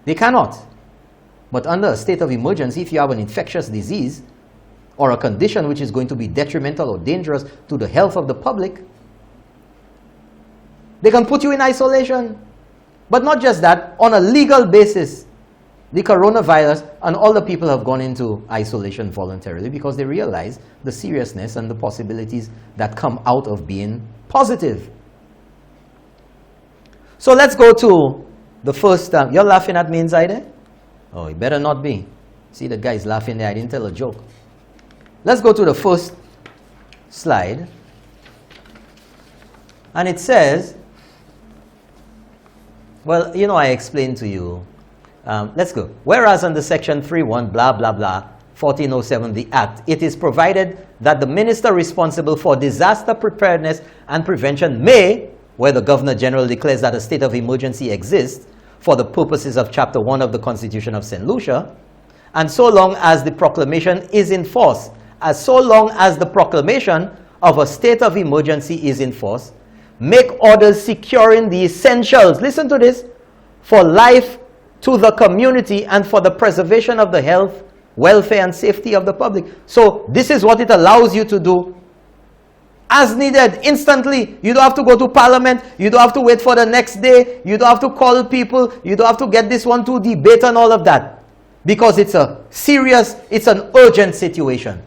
They cannot. But under a state of emergency, if you have an infectious disease or a condition which is going to be detrimental or dangerous to the health of the public, they can put you in isolation. But not just that, on a legal basis, the coronavirus and all the people have gone into isolation voluntarily because they realize the seriousness and the possibilities that come out of being positive. So let's go to the first, you're laughing at me inside there? Oh, it better not be. See, the guy's laughing there. I didn't tell a joke. Let's go to the first slide. And it says, well, you know, I explained to you. Let's go. Whereas under section 3.1, blah, blah, blah, 1407, the Act, it is provided that the minister responsible for disaster preparedness and prevention may, where the Governor General declares that a state of emergency exists for the purposes of Chapter 1 of the Constitution of St. Lucia, and so long as the proclamation is in force, so long as the proclamation of a state of emergency is in force, make orders securing the essentials, listen to this, for life to the community and for the preservation of the health, welfare, and safety of the public. So this is what it allows you to do. As needed, instantly. You don't have to go to Parliament. You don't have to wait for the next day. You don't have to call people. You don't have to get this one to debate and all of that. Because it's a serious, it's an urgent situation.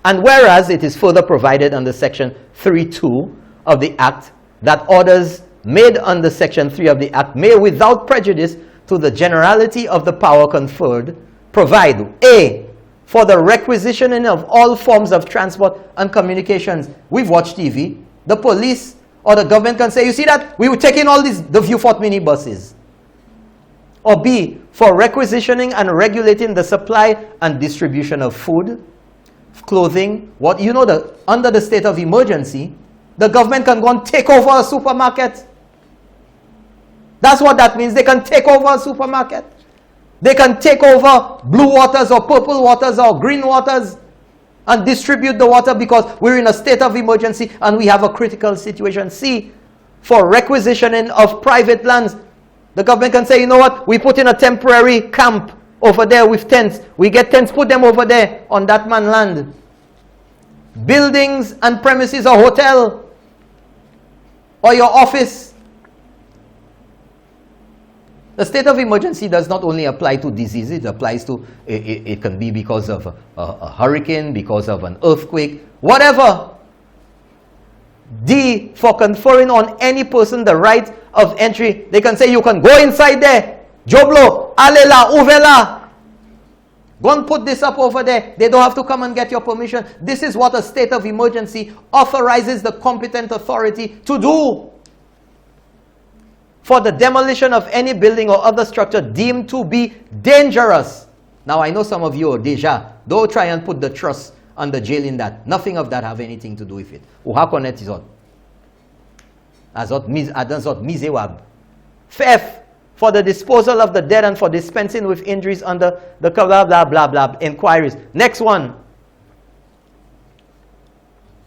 And whereas it is further provided under Section 3.2 of the Act that orders made under Section 3 of the Act may, without prejudice to the generality of the power conferred, provide A, for the requisitioning of all forms of transport and communications. We've watched TV. The police or the government can say, you see that? We were taking all these, the Viewfort minibuses. Or B, for requisitioning and regulating the supply and distribution of food, clothing. What you know, under the state of emergency, the government can go and take over a supermarket. That's what that means. They can take over a supermarket. They can take over blue waters or purple waters or green waters and distribute the water because we're in a state of emergency and we have a critical situation. C, for requisitioning of private lands, the government can say, you know what, we put in a temporary camp over there with tents. We get tents, put them over there on that man land. Buildings and premises, a hotel or your office. The state of emergency does not only apply to diseases, it applies to, it can be because of a hurricane, because of an earthquake, whatever. D, for conferring on any person the right of entry. They can say you can go inside there. Joblo, alela, uvela. Go and put this up over there. They don't have to come and get your permission. This is what a state of emergency authorizes the competent authority to do. For the demolition of any building or other structure deemed to be dangerous. Now, I know some of you are deja. Don't try and put the trust and the jail in that. Nothing of that have anything to do with it. Uhakonet is on. Azot mizewab. Theft, for the disposal of the dead and for dispensing with injuries under the blah, blah, blah, blah, inquiries. Next one.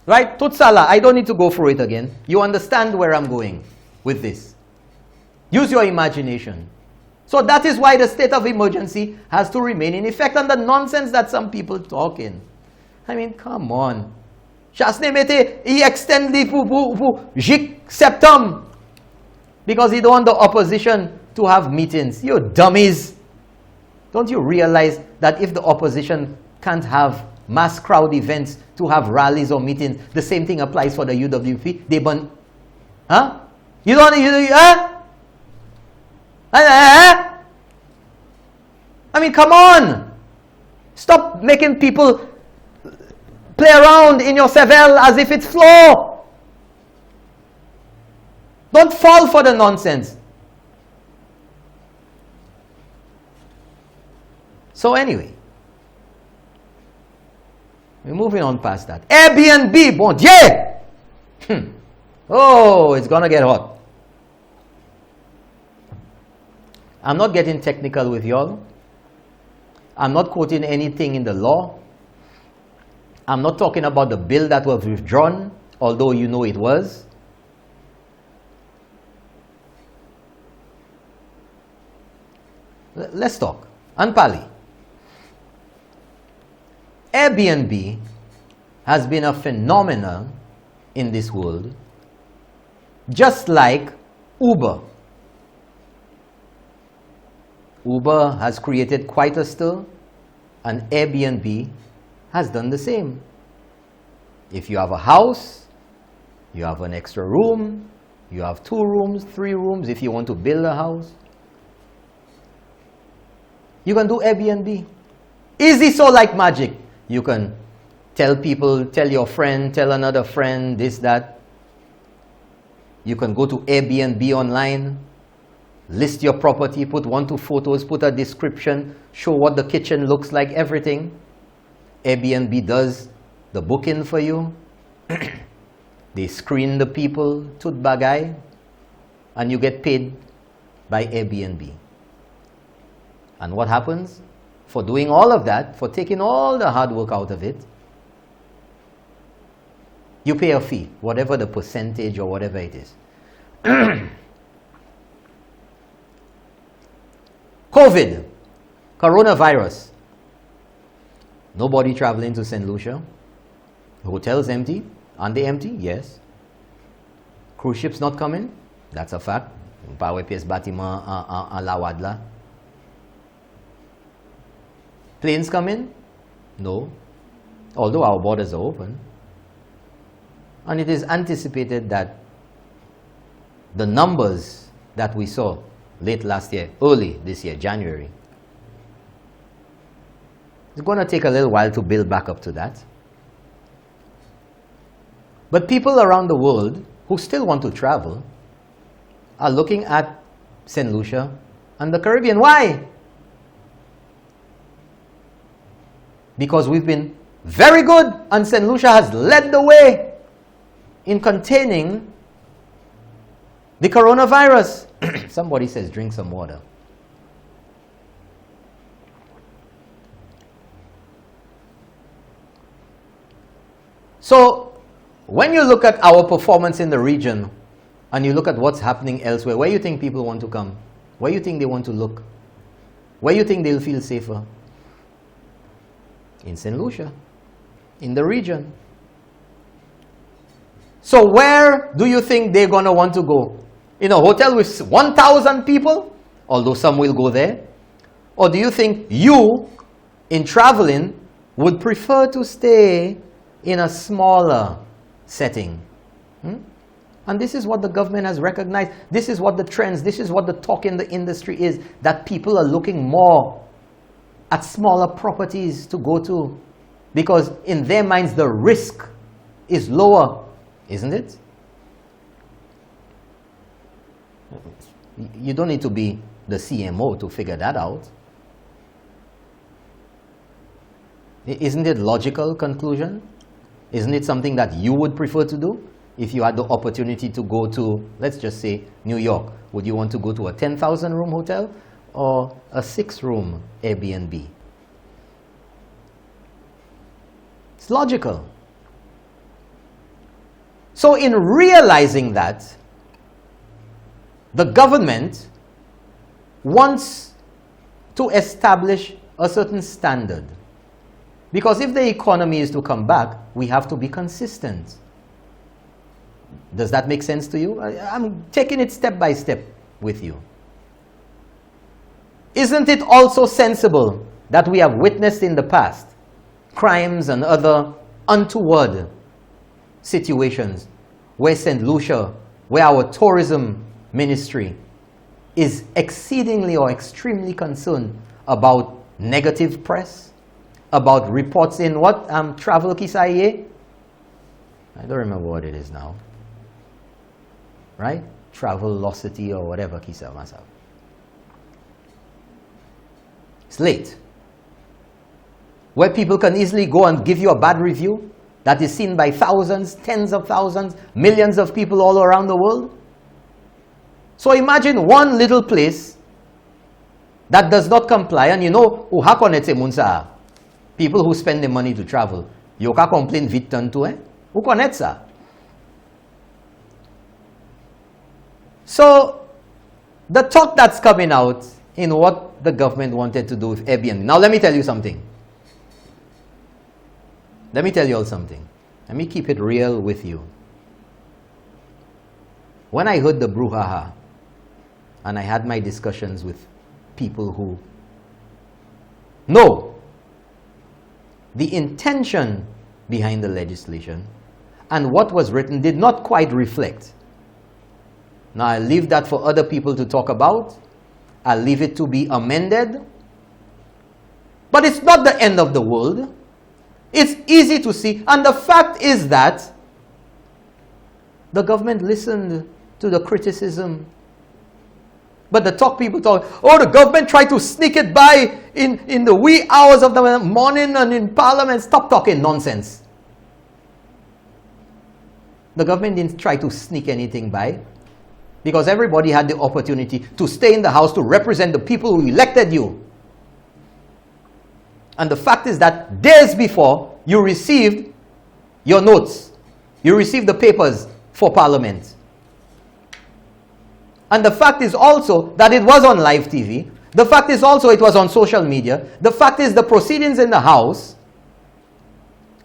Right? Tutsala, I don't need to go through it again. You understand where I'm going with this. Use your imagination. So that is why the state of emergency has to remain in effect, and the nonsense that some people talk in. I mean, come on. Chastanet mette, he extend the jik septum because he don't want the opposition to have meetings. You dummies. Don't you realize that if the opposition can't have mass crowd events to have rallies or meetings, the same thing applies for the UWP? They burn. Huh? You don't, huh? I mean, come on. Stop making people play around in your cervelle as if it's floor. Don't fall for the nonsense. So anyway, We're moving on past that. AirBNB, bon Dieu! Oh, it's gonna get hot. I'm not getting technical with y'all. I'm not quoting anything in the law. I'm not talking about the bill that was withdrawn, although you know it was. Let's talk. Anpali. AirBNB has been a phenomenon in this world, just like Uber. Uber has created quite a stir, and AirBNB has done the same. If you have a house, you have an extra room, you have 2 rooms, 3 rooms, if you want to build a house, you can do AirBNB. Easy so like magic. You can tell people, tell your friend, tell another friend, this, that. You can go to AirBNB online, list your property, put 1, 2 photos, put a description, show what the kitchen looks like, everything. AirBNB does the booking for you. They screen the people, tut bagay, and you get paid by AirBNB. And what happens? For doing all of that, for taking all the hard work out of it, you pay a fee, whatever the percentage or whatever it is. COVID, coronavirus. Nobody traveling to St. Lucia. Hotels empty. Are they empty? Yes. Cruise ships not coming? That's a fact. Pawe pièce bâtiment à la Wadla. Planes come in? No. Although our borders are open. And it is anticipated that the numbers that we saw late last year, early this year, January, it's going to take a little while to build back up to that. But people around the world who still want to travel are looking at St. Lucia and the Caribbean. Why? Because we've been very good, and St. Lucia has led the way in containing the coronavirus. Somebody says drink some water. So when you look at our performance in the region and you look at what's happening elsewhere, where you think people want to come? Where you think they want to look? Where you think they'll feel safer? In St. Lucia, in the region. So where do you think they're going to want to go? In a hotel with 1,000 people? Although some will go there. Or do you think you, in traveling, would prefer to stay in a smaller setting? And this is what the government has recognized. This is what the trends, this is what the talk in the industry is, that people are looking more at smaller properties to go to, because in their minds the risk is lower, isn't it? You don't need to be the CMO to figure that out. Isn't it logical conclusion? Isn't it something that you would prefer to do? If you had the opportunity to go to, let's just say, New York, would you want to go to a 10,000 room hotel or a 6-room Airbnb? It's logical. So in realizing that, the government wants to establish a certain standard. Because if the economy is to come back, we have to be consistent. Does that make sense to you? I'm taking it step by step with you. Isn't it also sensible that we have witnessed in the past crimes and other untoward situations where St. Lucia, where our tourism ministry is exceedingly or extremely concerned about negative press, about reports in what? Travel Kisaiye? I don't remember what it is now. Right? Travelocity or whatever Kisa Masa. It's late. where people can easily go and give you a bad review that is seen by thousands, tens of thousands, millions of people all around the world? So imagine one little place that does not comply, and you know, people who spend the money to travel, you can complain vite tanto, eh? Who connects ça? So, the talk that's coming out in what the government wanted to do with AirBNB. Now, let me tell you something. Let me tell you all something. Let me keep it real with you. When I heard the brouhaha, and I had my discussions with people who know the intention behind the legislation and what was written did not quite reflect. Now, I'll leave that for other people to talk about. I'll leave it to be amended. But it's not the end of the world. It's easy to see. And the fact is that the government listened to the criticism. But the talk people talk, oh, the government tried to sneak it by in the wee hours of the morning and in parliament. Stop talking nonsense. The government didn't try to sneak anything by, because everybody had the opportunity to stay in the house to represent the people who elected you. And the fact is that days before, you received your notes. You received the papers for Parliament. And the fact is also that it was on live TV. The fact is also it was on social media. The fact is the proceedings in the House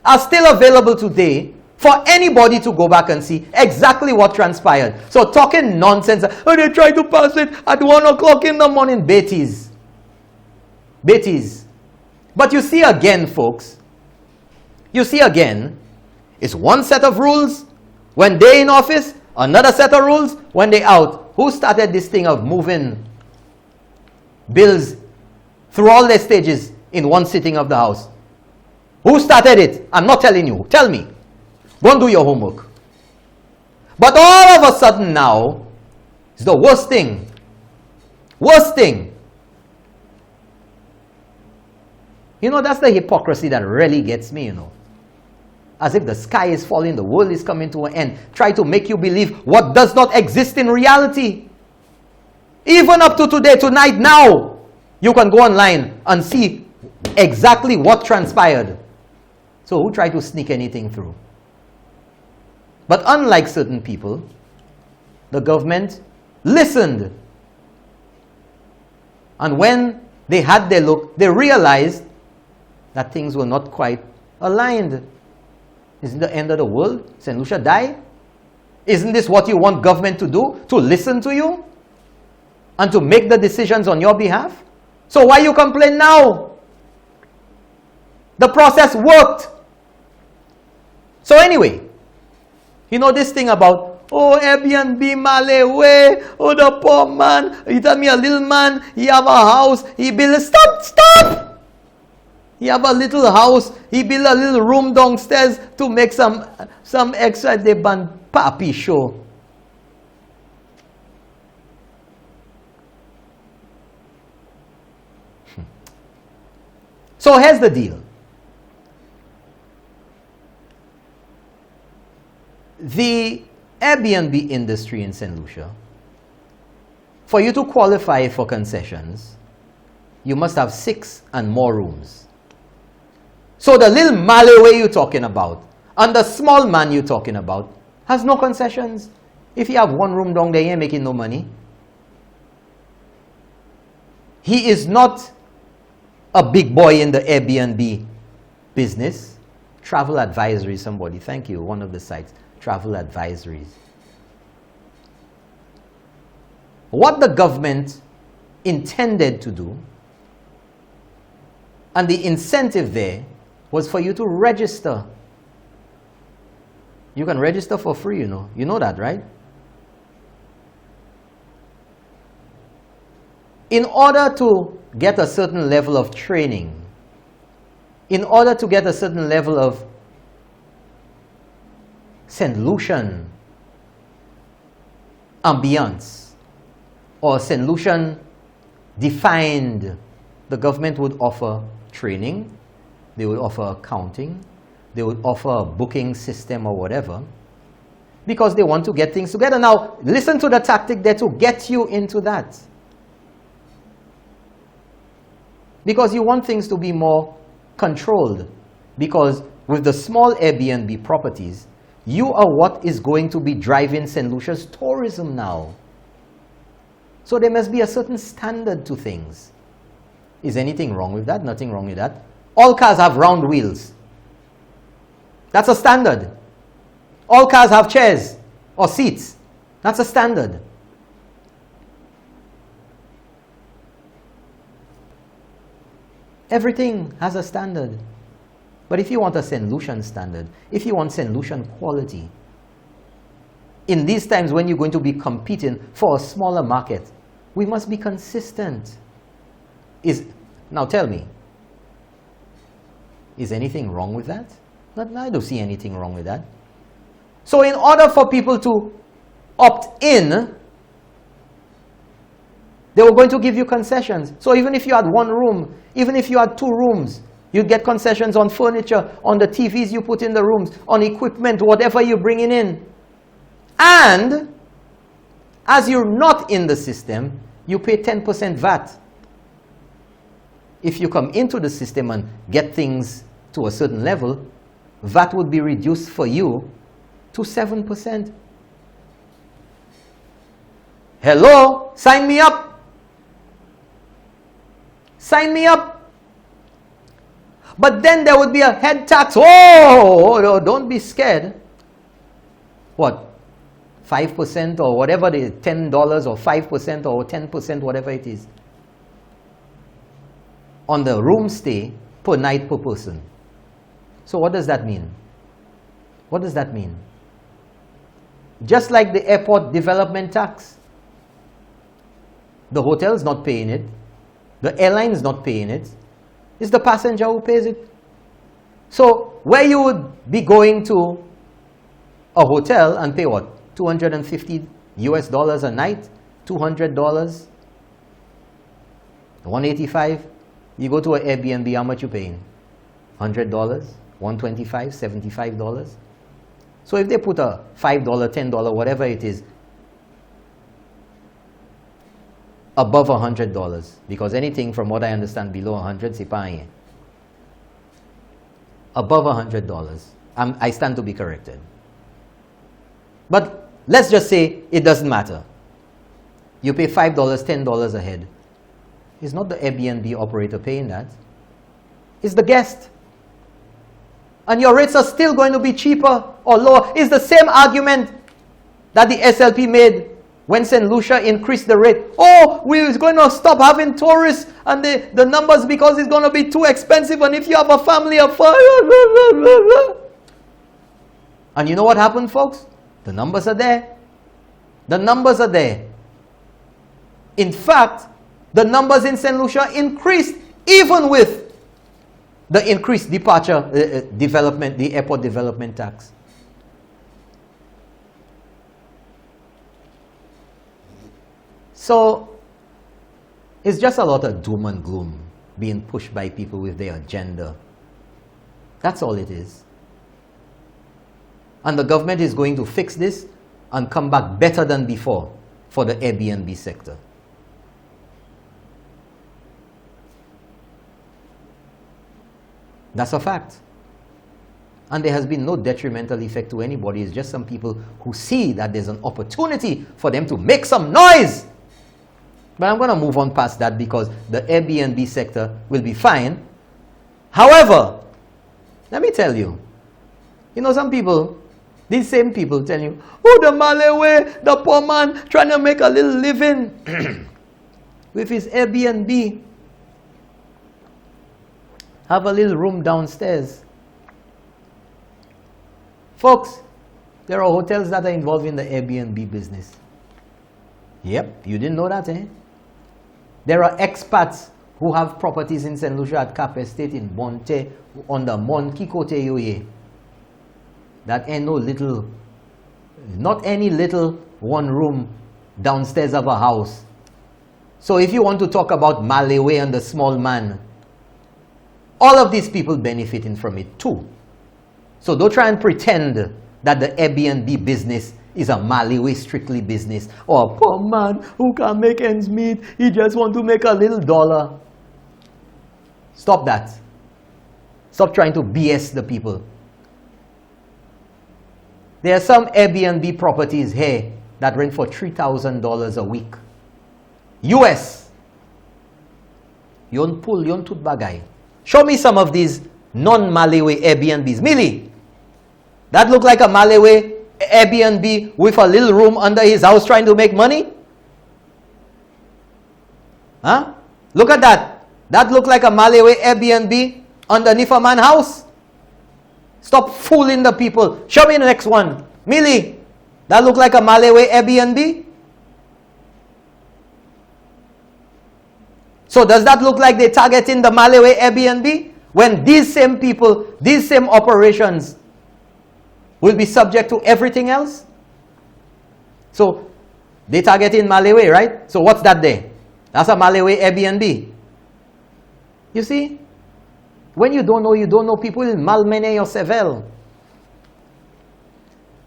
are still available today for anybody to go back and see exactly what transpired. So talking nonsense, oh, they tried to pass it at 1 o'clock in the morning, Beatties. Beatties. But you see again, folks, you see again, it's one set of rules when they're in office, another set of rules when they're out. Who started this thing of moving bills through all their stages in one sitting of the House? Who started it? I'm not telling you. Tell me. Go and do your homework. But all of a sudden now, it's the worst thing. Worst thing. You know, that's the hypocrisy that really gets me, you know. As if the sky is falling, the world is coming to an end. Try to make you believe what does not exist in reality. Even up to today, tonight, now, you can go online and see exactly what transpired. So who tried to sneak anything through? But unlike certain people, the government listened. And when they had their look, they realized that things were not quite aligned. Isn't the end of the world? St. Lucia die? Isn't this what you want government to do? To listen to you? And to make the decisions on your behalf? So why you complain now? The process worked. So anyway, you know this thing about, oh, AirBNB, Malay way, oh, the poor man, you tell me a little man, he have a house, he build, stop! He have a little house, he build a little room downstairs to make some extra, they ban papi show. So here's the deal. The AirBNB industry in St. Lucia, for you to qualify for concessions, you must have 6 and more rooms. So the little Malay way you're talking about, and the small man you're talking about, has no concessions. If you have 1 room down there, you ain't making no money. He is not a big boy in the AirBNB business. Travel advisory, somebody, thank you, one of the sites. Travel advisories. What the government intended to do, and the incentive there, was for you to register. You can register for free, you know. You know that, right? In order to get a certain level of training, in order to get a certain level of St. Lucian ambience, or St. Lucian defined, the government would offer training, they would offer accounting, they would offer a booking system or whatever, because they want to get things together. Now, listen to the tactic there to get you into that. Because you want things to be more controlled. Because with the small Airbnb properties, you are what is going to be driving St. Lucia's tourism now. So there must be a certain standard to things. Is anything wrong with that? Nothing wrong with that. All cars have round wheels. That's a standard. All cars have chairs or seats. That's a standard. Everything has a standard. But if you want a St. Lucian standard, if you want St. Lucian quality, in these times when you're going to be competing for a smaller market, we must be consistent. Now tell me, is anything wrong with that? I don't see anything wrong with that. So in order for people to opt in, they were going to give you concessions. So even if you had one room, even if you had 2 rooms, you'd get concessions on furniture, on the TVs you put in the rooms, on equipment, whatever you're bringing in. And as you're not in the system, you pay 10% VAT. If you come into the system and get things to a certain level, VAT would be reduced for you to 7%. Hello? Sign me up. Sign me up. But then there would be a head tax. Oh, don't be scared. What? 5% or whatever it is, $10 or 5% or 10%, whatever it is, on the room stay per night per person. So what does that mean? What does that mean? Just like the airport development tax. The hotel is not paying it. The airline is not paying it. It's the passenger who pays it. So where you would be going to a hotel and pay what? $250 US a night? $200? $185? You go to an Airbnb, how much you paying? $100? $125? $75? So if they put a $5, $10, whatever it is, above $100, because anything from what I understand below 100, c'est pas rien. Above $100, I stand to be corrected. But let's just say it doesn't matter. You pay $5, $10 a head. It's not the Airbnb operator paying that. It's the guest. And your rates are still going to be cheaper or lower. It's the same argument that the SLP made when St. Lucia increased the rate. Oh, we're going to stop having tourists and the numbers because it's going to be too expensive, and if you have a family of 5. And you know what happened, folks? The numbers are there. The numbers are there. In fact, the numbers in St. Lucia increased even with the increased departure development, the airport development tax. So it's just a lot of doom and gloom being pushed by people with their agenda. That's all it is. And the government is going to fix this and come back better than before for the Airbnb sector. That's a fact. And there has been no detrimental effect to anybody. It's just some people who see that there's an opportunity for them to make some noise. But I'm going to move on past that because the Airbnb sector will be fine. However, let me tell you, some people, these same people tell you, oh, the Malay way, the poor man trying to make a little living with his Airbnb. Have a little room downstairs. Folks, there are hotels that are involved in the Airbnb business. Yep, you didn't know that, eh? There are expats who have properties in St. Lucia at Cap Estate in Bonte, on the Mon Kikote Yoye. That ain't no little, not any little one room downstairs of a house. So if you want to talk about Malay way and the small man, all of these people benefiting from it too. So don't try and pretend that the AirBNB business is a Maliwe strictly business, or a poor man who can't make ends meet, he just want to make a little dollar. Stop that. Stop trying to BS the people. There are some AirBNB properties here that rent for $3,000 a week. US. Yon pull, yon tut bagay. Show me some of these non-Maliwe Airbnbs. Millie, that look like a Maliwe Airbnb with a little room under his house trying to make money? Huh? Look at that. That look like a Maliwe Airbnb underneath a man's house? Stop fooling the people. Show me the next one. Millie, that look like a Maliwe Airbnb? So does that look like they're targeting the Maliwe Airbnb? When these same people, these same operations will be subject to everything else? So they targeting Maliwe, right? So what's that there? That's a Maliwe Airbnb. You see? When you don't know, people will malmene your cervelle.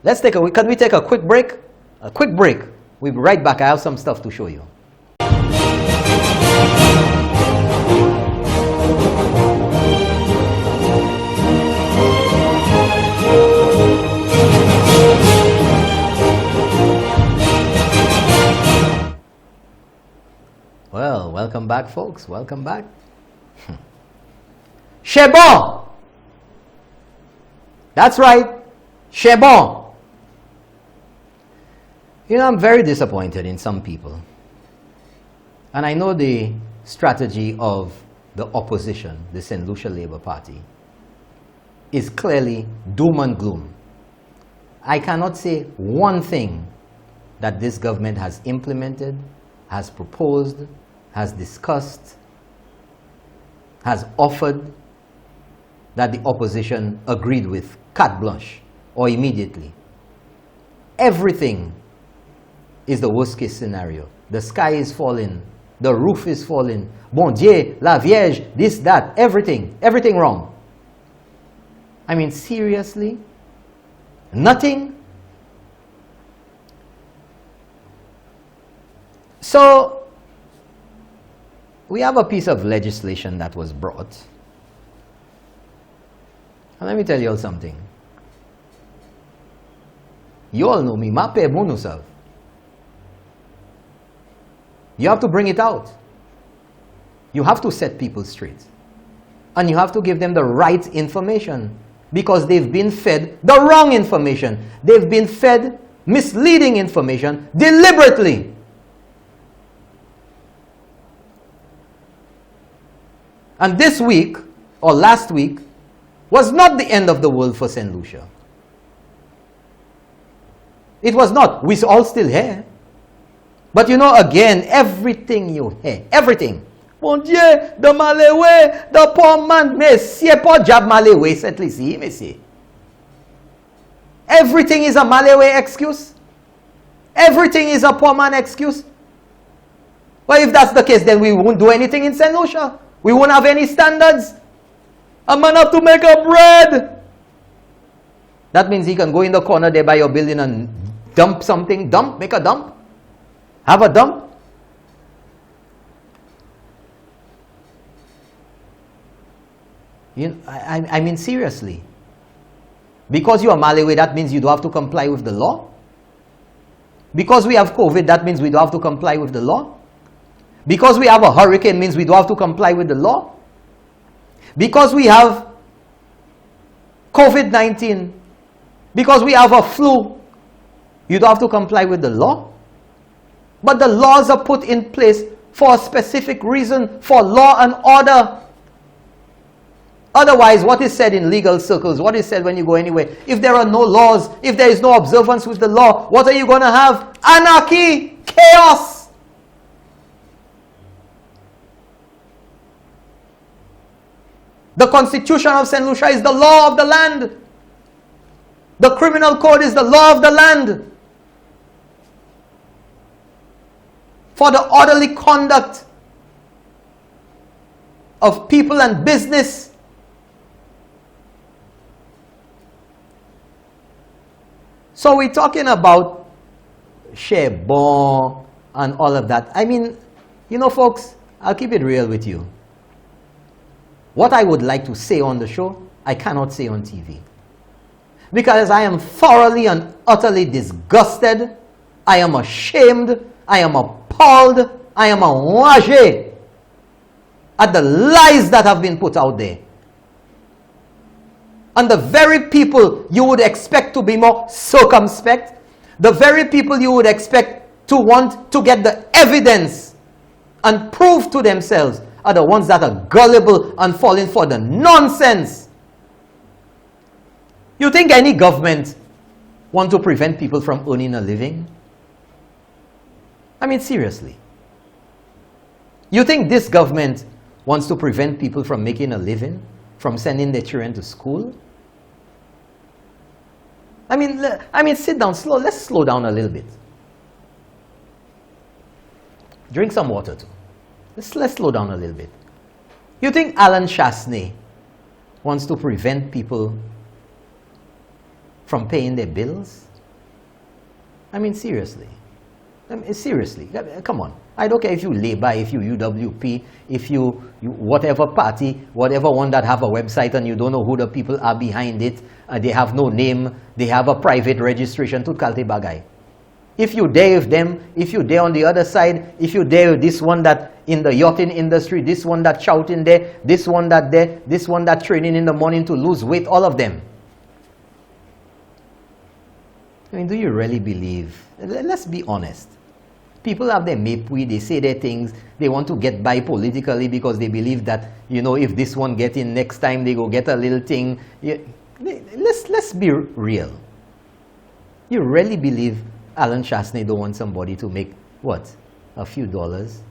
Can we take a quick break? A quick break. We'll be right back. I have some stuff to show you. Well, welcome back, folks. Welcome back. Chebon. That's right. Chebon. You know, I'm very disappointed in some people. And I know the strategy of the opposition, the St. Lucia Labour Party, is clearly doom and gloom. I cannot say one thing that this government has implemented, has proposed, has discussed, has offered, that the opposition agreed with carte blanche or immediately. Everything is the worst case scenario. The sky is falling, the roof is falling, bon Dieu, la Vierge, this, that, everything wrong. I mean, seriously? Nothing? So, we have a piece of legislation that was brought. And let me tell you all something. You all know me, ma pe monusav. You have to bring it out. You have to set people straight. And you have to give them the right information, because they've been fed the wrong information. They've been fed misleading information deliberately. And this week, or last week, was not the end of the world for St. Lucia. It was not. We're all still here. But you know, again, everything you hear, everything. Mon Dieu, the Maliwe, the poor man, monsieur, pas jab Maliwe, c'est ici, monsieur. Everything is a Maliwe excuse. Everything is a poor man excuse. Well, if that's the case, then we won't do anything in St. Lucia. We won't have any standards. A man have to make a bread. That means he can go in the corner there by your building and dump something. Make a dump. Have a dump. I mean, seriously. Because you are Maliwe, that means you don't have to comply with the law. Because we have COVID, that means we don't have to comply with the law. Because we have a hurricane means we don't have to comply with the law. Because we have COVID-19, because we have a flu, you don't have to comply with the law. But the laws are put in place for a specific reason, for law and order. Otherwise, what is said in legal circles, what is said when you go anywhere, if there are no laws, if there is no observance with the law, what are you going to have? Anarchy, chaos. The Constitution of St. Lucia is the law of the land. The criminal code is the law of the land. For the orderly conduct of people and business So we're talking about share bon and all of that. I mean, you know, folks, I'll keep it real with you. What I would like to say on the show, I cannot say on TV. Because I am thoroughly and utterly disgusted. I am ashamed. I am appalled. I am enragé at the lies that have been put out there. And the very people you would expect to be more circumspect, the very people you would expect to want to get the evidence and prove to themselves are the ones that are gullible and falling for the nonsense. You think any government want to prevent people from earning a living? I mean, seriously. You think this government wants to prevent people from making a living, from sending their children to school? I mean, sit down, slow. Let's slow down a little bit. Drink some water too. Let's slow down a little bit. You think Allen Chastanet wants to prevent people from paying their bills? I mean, seriously. Seriously, come on. I don't care if you Labour, if you UWP, if you whatever party, whatever one that have a website and you don't know who the people are behind it, they have no name, they have a private registration, tout kalte bagay. If you dare with them, if you dare on the other side, if you dare with this one that in the yachting industry, this one that shouting there, this one that there, this one that training in the morning to lose weight, all of them. I mean, do you really believe? Let's be honest. People have their mapui, they say their things, they want to get by politically because they believe that, you know, if this one get in next time, they go get a little thing. Yeah. Let's be real. You really believe Allen Chastanet don't want somebody to make, what, a few dollars?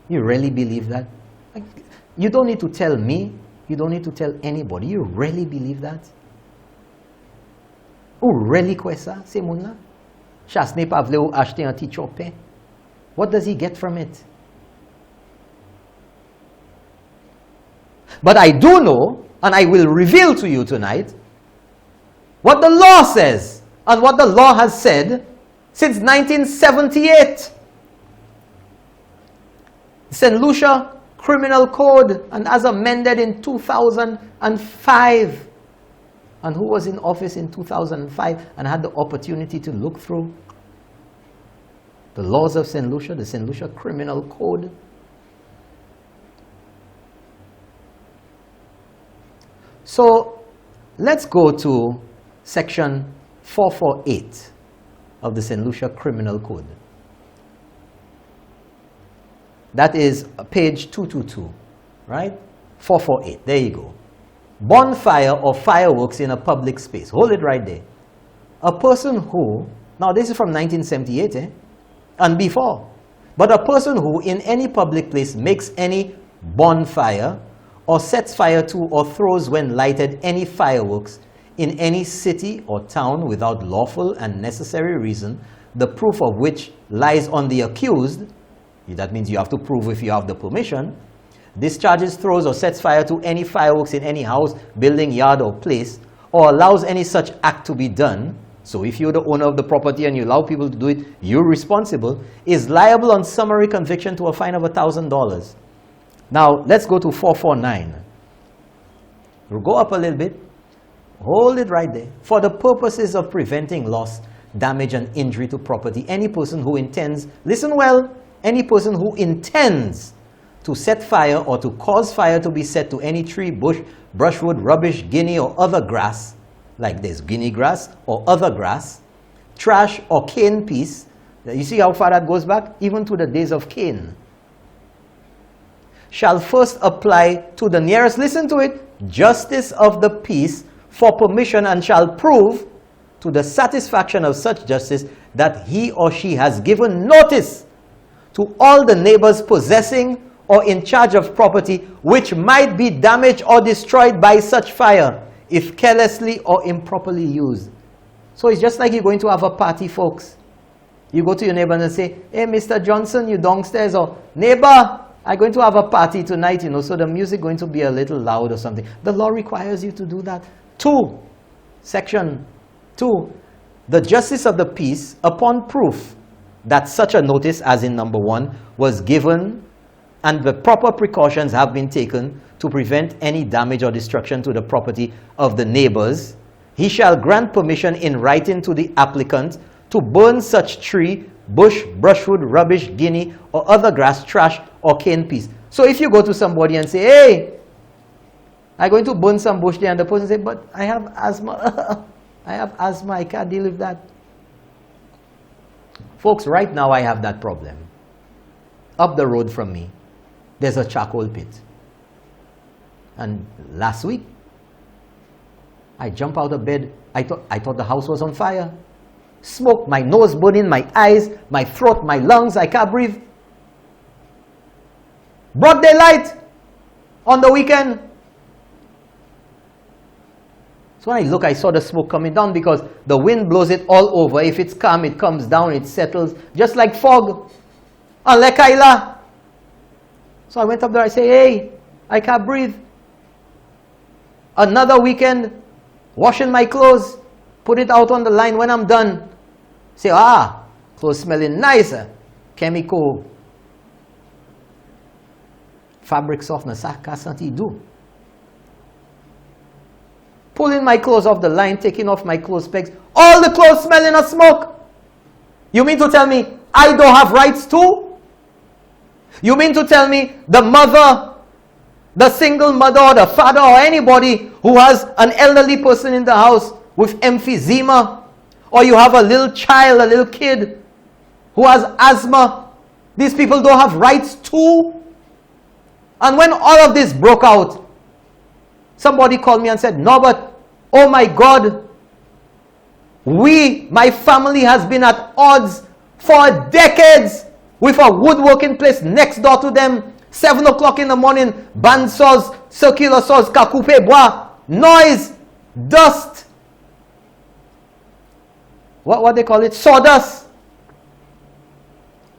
You really believe that? You don't need to tell me, you don't need to tell anybody. You really believe that? Ou really quoi ça, ces moun-là? Chastanet pa vle ou acheter un petit chopin. What does he get from it? But I do know, and I will reveal to you tonight, what the law says, and what the law has said since 1978. St. Lucia Criminal Code, and as amended in 2005. And who was in office in 2005 and had the opportunity to look through the laws of St. Lucia, the St. Lucia Criminal Code? So let's go to section 448 of the St. Lucia Criminal Code. That is page 222, right? 448, there you go. Bonfire or fireworks in a public space. Hold it right there. A person who, now this is from 1978, and before, but a person who in any public place makes any bonfire or sets fire to or throws when lighted any fireworks in any city or town without lawful and necessary reason, the proof of which lies on the accused, that means you have to prove if you have the permission, discharges, throws, or sets fire to any fireworks in any house, building, yard, or place, or allows any such act to be done, so if you're the owner of the property and you allow people to do it, you're responsible, is liable on summary conviction to a fine of $1,000. Now, let's go to 449. We'll go up a little bit. Hold it right there. For the purposes of preventing loss, damage, and injury to property, any person who intends, listen well, any person who intends to set fire or to cause fire to be set to any tree, bush, brushwood, rubbish, guinea, or other grass, like this guinea grass or other grass, trash or cane piece. You see how far that goes back? Even to the days of Cain. Shall first apply to the nearest, listen to it, justice of the peace for permission, and shall prove to the satisfaction of such justice that he or she has given notice to all the neighbors possessing or in charge of property which might be damaged or destroyed by such fire if carelessly or improperly used. So it's just like you're going to have a party, folks. You go to your neighbor and say, hey, Mr. Johnson, you downstairs, or neighbor, I'm going to have a party tonight, so the music going to be a little loud or something. The law requires you to do that. 2, section 2, the justice of the peace, upon proof that such a notice as in number 1 was given and the proper precautions have been taken to prevent any damage or destruction to the property of the neighbors, he shall grant permission in writing to the applicant to burn such tree, bush, brushwood, rubbish, guinea, or other grass, trash, or cane piece. So if you go to somebody and say, hey, I'm going to burn some bush there, and the person say, but I have asthma. I have asthma, I can't deal with that. Folks, right now I have that problem. Up the road from me, there's a charcoal pit. And last week, I jumped out of bed. I thought the house was on fire. Smoke, my nose burning, my eyes, my throat, my lungs, I can't breathe. Broad daylight on the weekend. So when I look, I saw the smoke coming down because the wind blows it all over. If it's calm, it comes down, it settles, just like fog. Unlike Kaila. So I went up there, I say, hey, I can't breathe. Another weekend, washing my clothes, put it out on the line. When I'm done, say, clothes smelling nicer. Chemical fabric softener, ça can't do. Pulling my clothes off the line, taking off my clothes pegs, all the clothes smelling of smoke. You mean to tell me I don't have rights too? You mean to tell me the mother, the single mother or the father or anybody who has an elderly person in the house with emphysema, or you have a little child, a little kid who has asthma, these people don't have rights too? And when all of this broke out, somebody called me and said, Norbert, oh my God, my family has been at odds for decades with a woodworking place next door to them. 7 o'clock in the morning, bandsaws, circular saws, coupe bois, noise, dust. What they call it? Sawdust.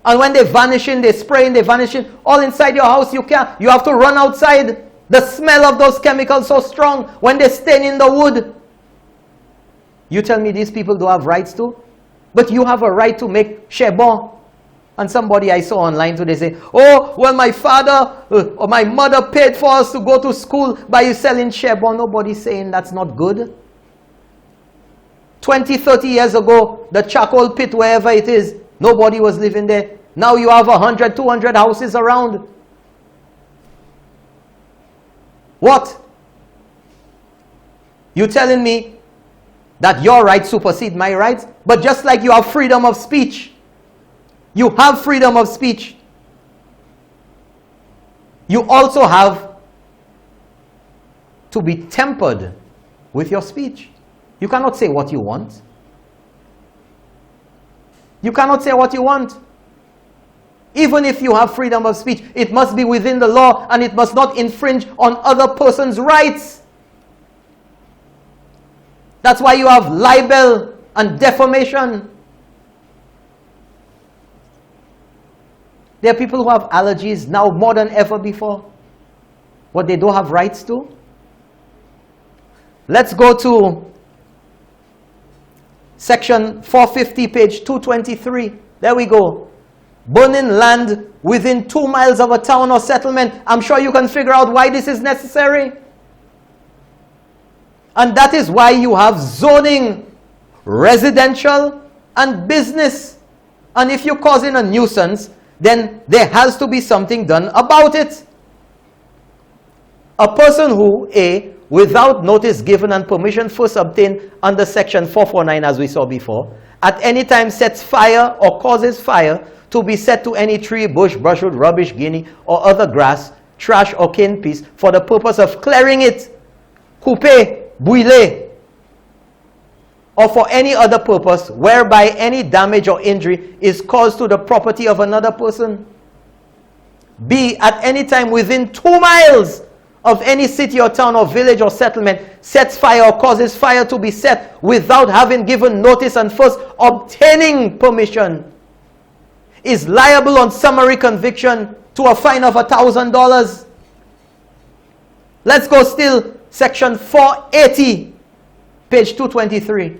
And when they vanishing, they spraying, they vanishing, all inside your house, you have to run outside. The smell of those chemicals so strong when they stain in the wood. You tell me these people don't have rights to? But you have a right to make charbon. And somebody I saw online today say, oh, well, my father or my mother paid for us to go to school by you selling charbon. Nobody's saying that's not good. 20, 30 years ago, the charcoal pit, wherever it is, nobody was living there. Now you have 100, 200 houses around. What? You telling me that your rights supersede my rights? But just like you have freedom of speech, you have freedom of speech, you also have to be tempered with your speech. You cannot say what you want. You cannot say what you want. Even if you have freedom of speech, it must be within the law and it must not infringe on other person's rights. That's why you have libel and defamation. There are people who have allergies now more than ever before. What they don't have rights to. Let's go to section 450, page 223. There we go. Burning land within 2 miles of a town or settlement. I'm sure you can figure out why this is necessary. And that is why you have zoning, residential and business. And if you're causing a nuisance, then there has to be something done about it. A person who, A, without notice given and permission first obtained under section 449 as we saw before, at any time sets fire or causes fire to be set to any tree, bush, brushwood, rubbish, guinea, or other grass, trash, or cane piece for the purpose of clearing it, couper, brûler, or for any other purpose whereby any damage or injury is caused to the property of another person. B, at any time within 2 miles of any city or town or village or settlement sets fire or causes fire to be set without having given notice and first obtaining permission, is liable on summary conviction to a fine of $1,000. Let's go still, section 480, page 223.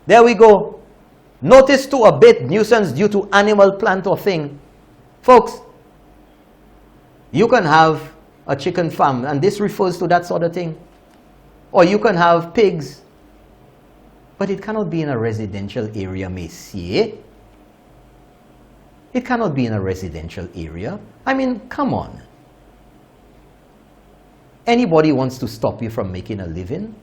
There we go. Notice to abate nuisance due to animal, plant, or thing. Folks, you can have a chicken farm, and this refers to that sort of thing. Or you can have pigs, but it cannot be in a residential area, messieurs. It cannot be in a residential area. I mean, come on. Anybody wants to stop you from making a living?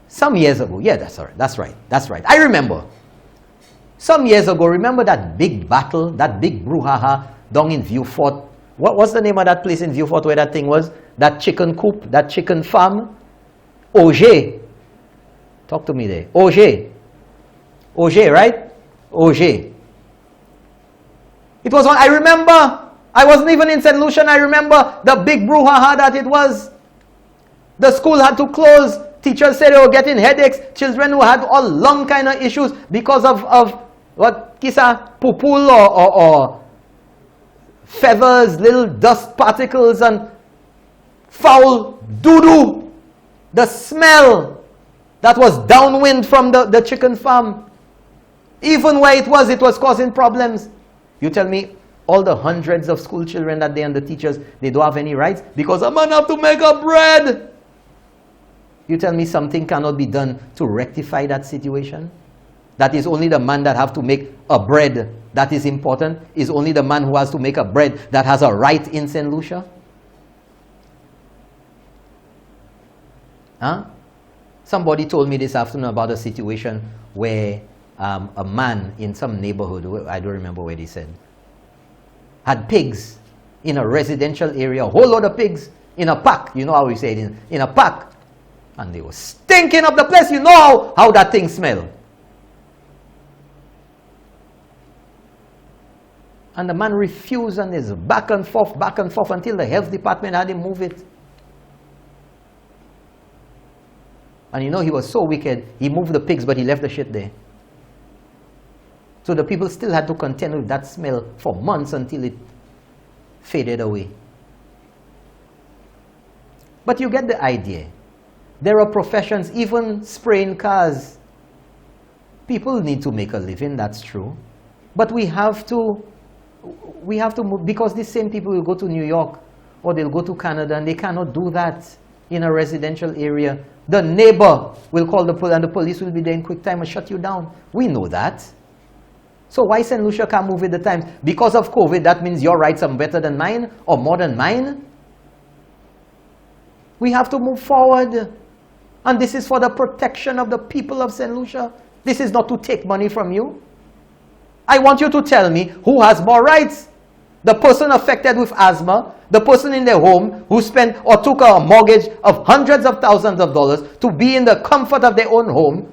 Some years ago, yeah, that's right. I remember. Some years ago, remember that big battle, that big brouhaha down in Vieux-Fort? What's the name of that place in Vieux-Fort where that thing was? That chicken coop, that chicken farm? Auger. Talk to me there. Auger. Auger, right? Auger. It was on, I remember. I wasn't even in St. Lucia, and I remember the big brouhaha that it was. The school had to close. Teachers said they were getting headaches. Children who had all lung kind of issues because of what, kisa, pupul or feathers, little dust particles, and foul doo-doo. The smell that was downwind from the chicken farm. Even where it was causing problems. You tell me, all the hundreds of school children that day and the teachers, they don't have any rights because a man have to make a bread. You tell me something cannot be done to rectify that situation? That is only the man that have to make a bread that is important, is only the man who has to make a bread that has a right in St. Lucia? Huh? Somebody told me this afternoon about a situation where a man in some neighborhood, I don't remember where they said, had pigs in a residential area, a whole lot of pigs in a pack. You know how we say it, in a pack. And they were stinking up the place. You know how that thing smelled. And the man refused, and is back and forth until the health department had him move it. And you know, he was so wicked, he moved the pigs, but he left the shit there. So the people still had to contend with that smell for months until it faded away. But you get the idea. There are professions, even spraying cars. People need to make a living, that's true. But we have to move, because these same people will go to New York or they'll go to Canada, and they cannot do that in a residential area. The neighbor will call the police, and the police will be there in quick time and shut you down. We know that. So why St. Lucia can't move with the times? Because of COVID, that means your rights are better than mine or more than mine? We have to move forward. And this is for the protection of the people of St. Lucia. This is not to take money from you. I want you to tell me who has more rights. The person affected with asthma, the person in their home who spent or took a mortgage of hundreds of thousands of dollars to be in the comfort of their own home,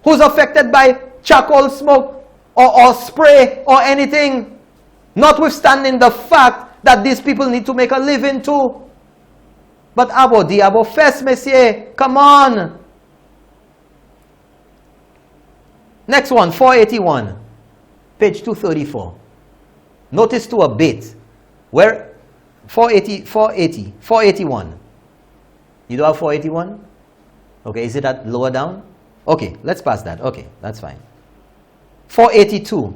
who's affected by charcoal smoke or spray or anything, notwithstanding the fact that these people need to make a living too. But abo diabo fes, messieurs, come on. Next one, 481, page 234. Notice to abate. Where? 481. You don't have 481? Okay, is it at lower down? Okay, let's pass that. Okay, that's fine. 482,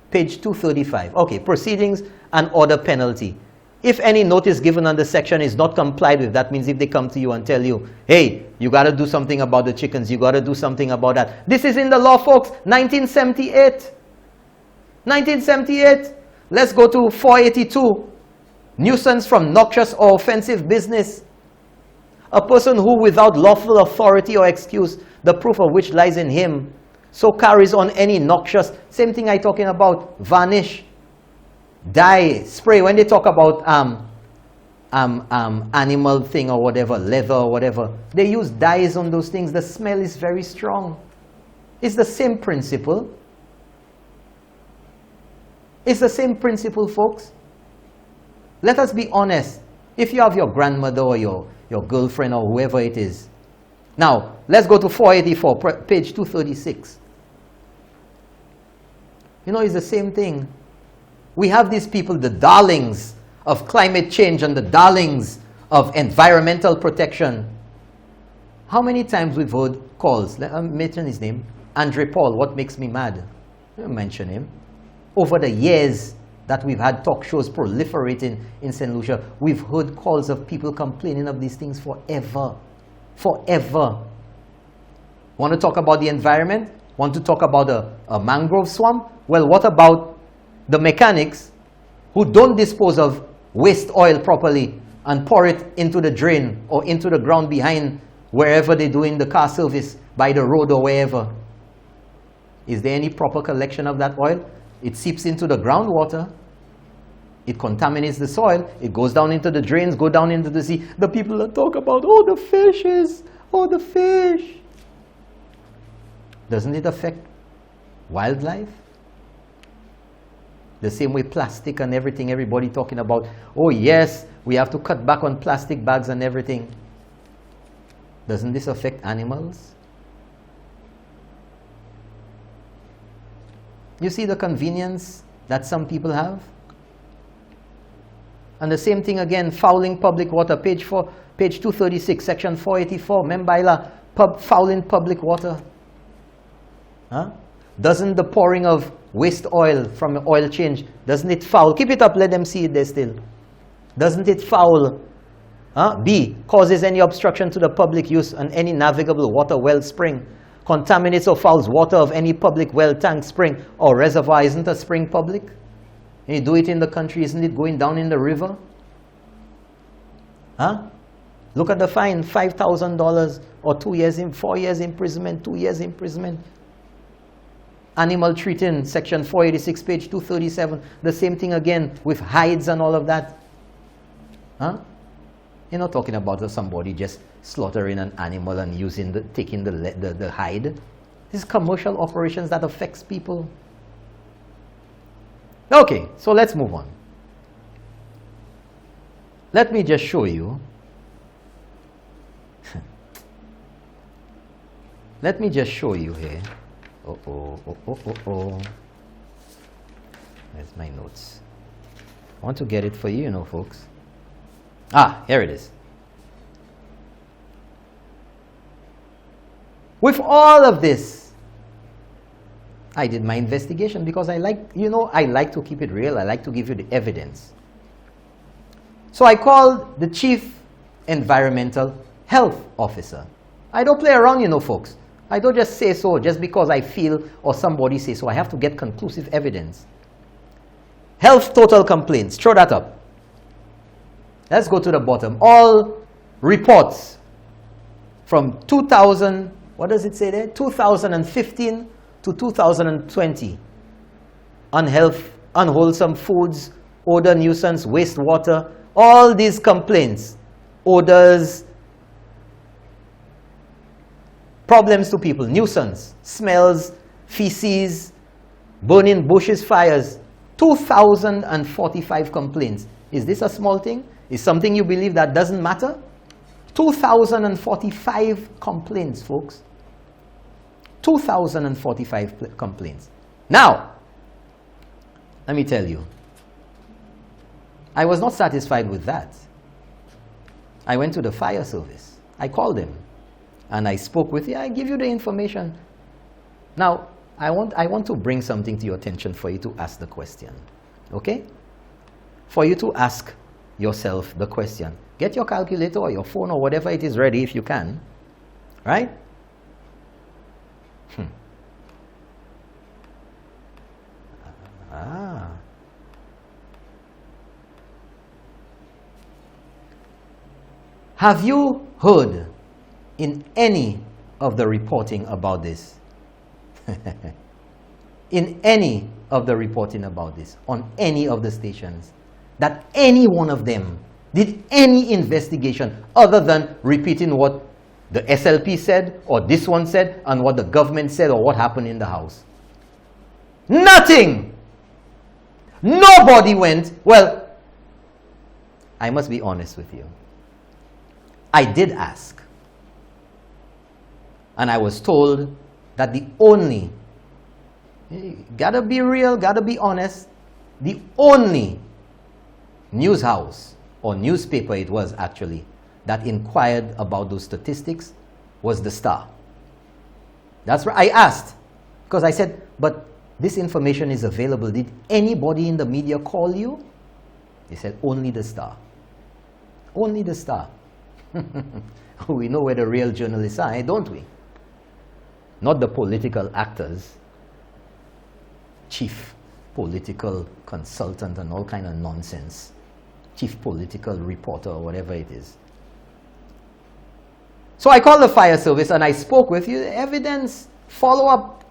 page 235. Okay, proceedings and order penalty. If any notice given on the section is not complied with, that means if they come to you and tell you, hey, you got to do something about the chickens, you got to do something about that. This is in the law, folks, 1978. 1978. Let's go to 482. Nuisance from noxious or offensive business. A person who without lawful authority or excuse, the proof of which lies in him, so carries on any noxious, same thing I talking about, varnish, dye, spray. When they talk about animal thing or whatever, leather or whatever, they use dyes on those things. The smell is very strong. It's the same principle. It's the same principle, folks. Let us be honest. If you have your grandmother or your girlfriend or whoever it is. Now, let's go to 484, page 236. You know, it's the same thing. We have these people, the darlings of climate change and the darlings of environmental protection. How many times we've heard calls, let me mention his name, Andre Paul, what makes me mad? Let me mention him. Over the years that we've had talk shows proliferating in St. Lucia, we've heard calls of people complaining of these things forever. Forever. Want to talk about the environment? Want to talk about a mangrove swamp? Well, what about the mechanics who don't dispose of waste oil properly and pour it into the drain or into the ground behind wherever they're doing the car service, by the road or wherever? Is there any proper collection of that oil? It seeps into the groundwater. It contaminates the soil. It goes down into the drains, go down into the sea. The people that talk about, oh, the fishes, oh, the fish. Doesn't it affect wildlife? The same way plastic and everything, everybody talking about, oh yes, we have to cut back on plastic bags and everything. Doesn't this affect animals? You see the convenience that some people have? And the same thing again, fouling public water, page 236, section 484, Membaila, fouling public water. Huh? Doesn't the pouring of waste oil from an oil change, doesn't it foul? Keep it up, let them see it there still. Doesn't it foul? B, causes any obstruction to the public use on any navigable water, well, spring. Contaminates or fouls water of any public well, tank, spring, or reservoir. Isn't a spring public? And you do it in the country, isn't it going down in the river? Huh? Look at the fine, $5,000 or 2 years, 4 years imprisonment, 2 years imprisonment. Animal treating, section 486, page 237. The same thing again with hides and all of that. Huh? You're not talking about somebody just slaughtering an animal and taking the hide. This is commercial operations that affects people. Okay, so let's move on. Let me just show you. Let me just show you here. There's my notes. I want to get it for you, folks. Here it is. With all of this, I did my investigation because I like to keep it real. I like to give you the evidence. So I called the Chief Environmental Health Officer. I don't play around, folks. I don't just say so just because I feel or somebody says so. I have to get conclusive evidence. Health total complaints. Throw that up. Let's go to the bottom. All reports from 2000, what does it say there? 2015 to 2020 on health, unwholesome foods, odor nuisance, wastewater, all these complaints, odors, problems to people, nuisance, smells, feces, burning bushes, fires, 2,045 complaints. Is this a small thing? Is something you believe that doesn't matter? 2,045 complaints, folks. 2,045 complaints. Now, let me tell you, I was not satisfied with that. I went to the fire service. I called them and I spoke with you. I give you the information. Now, I want to bring something to your attention for you to ask the question. Okay? For you to ask yourself the question. Get your calculator or your phone or whatever it is ready if you can. Right? Have you heard in any of the reporting about this? In any of the reporting about this, on any of the stations, that any one of them did any investigation other than repeating what the SLP said, or this one said, and what the government said, or what happened in the house? Nothing! Nobody went. Well, I must be honest with you. I did ask. And I was told that the only, gotta be real, gotta be honest, the only news house or newspaper it was actually that inquired about those statistics was the star. That's right. I asked, because I said, but this information is available. Did anybody in the media call you? They said, only the star. Only the star. We know where the real journalists are, don't we? Not the political actors, chief political consultant and all kind of nonsense, chief political reporter or whatever it is. So I called the fire service and I spoke with you. Evidence, follow-up.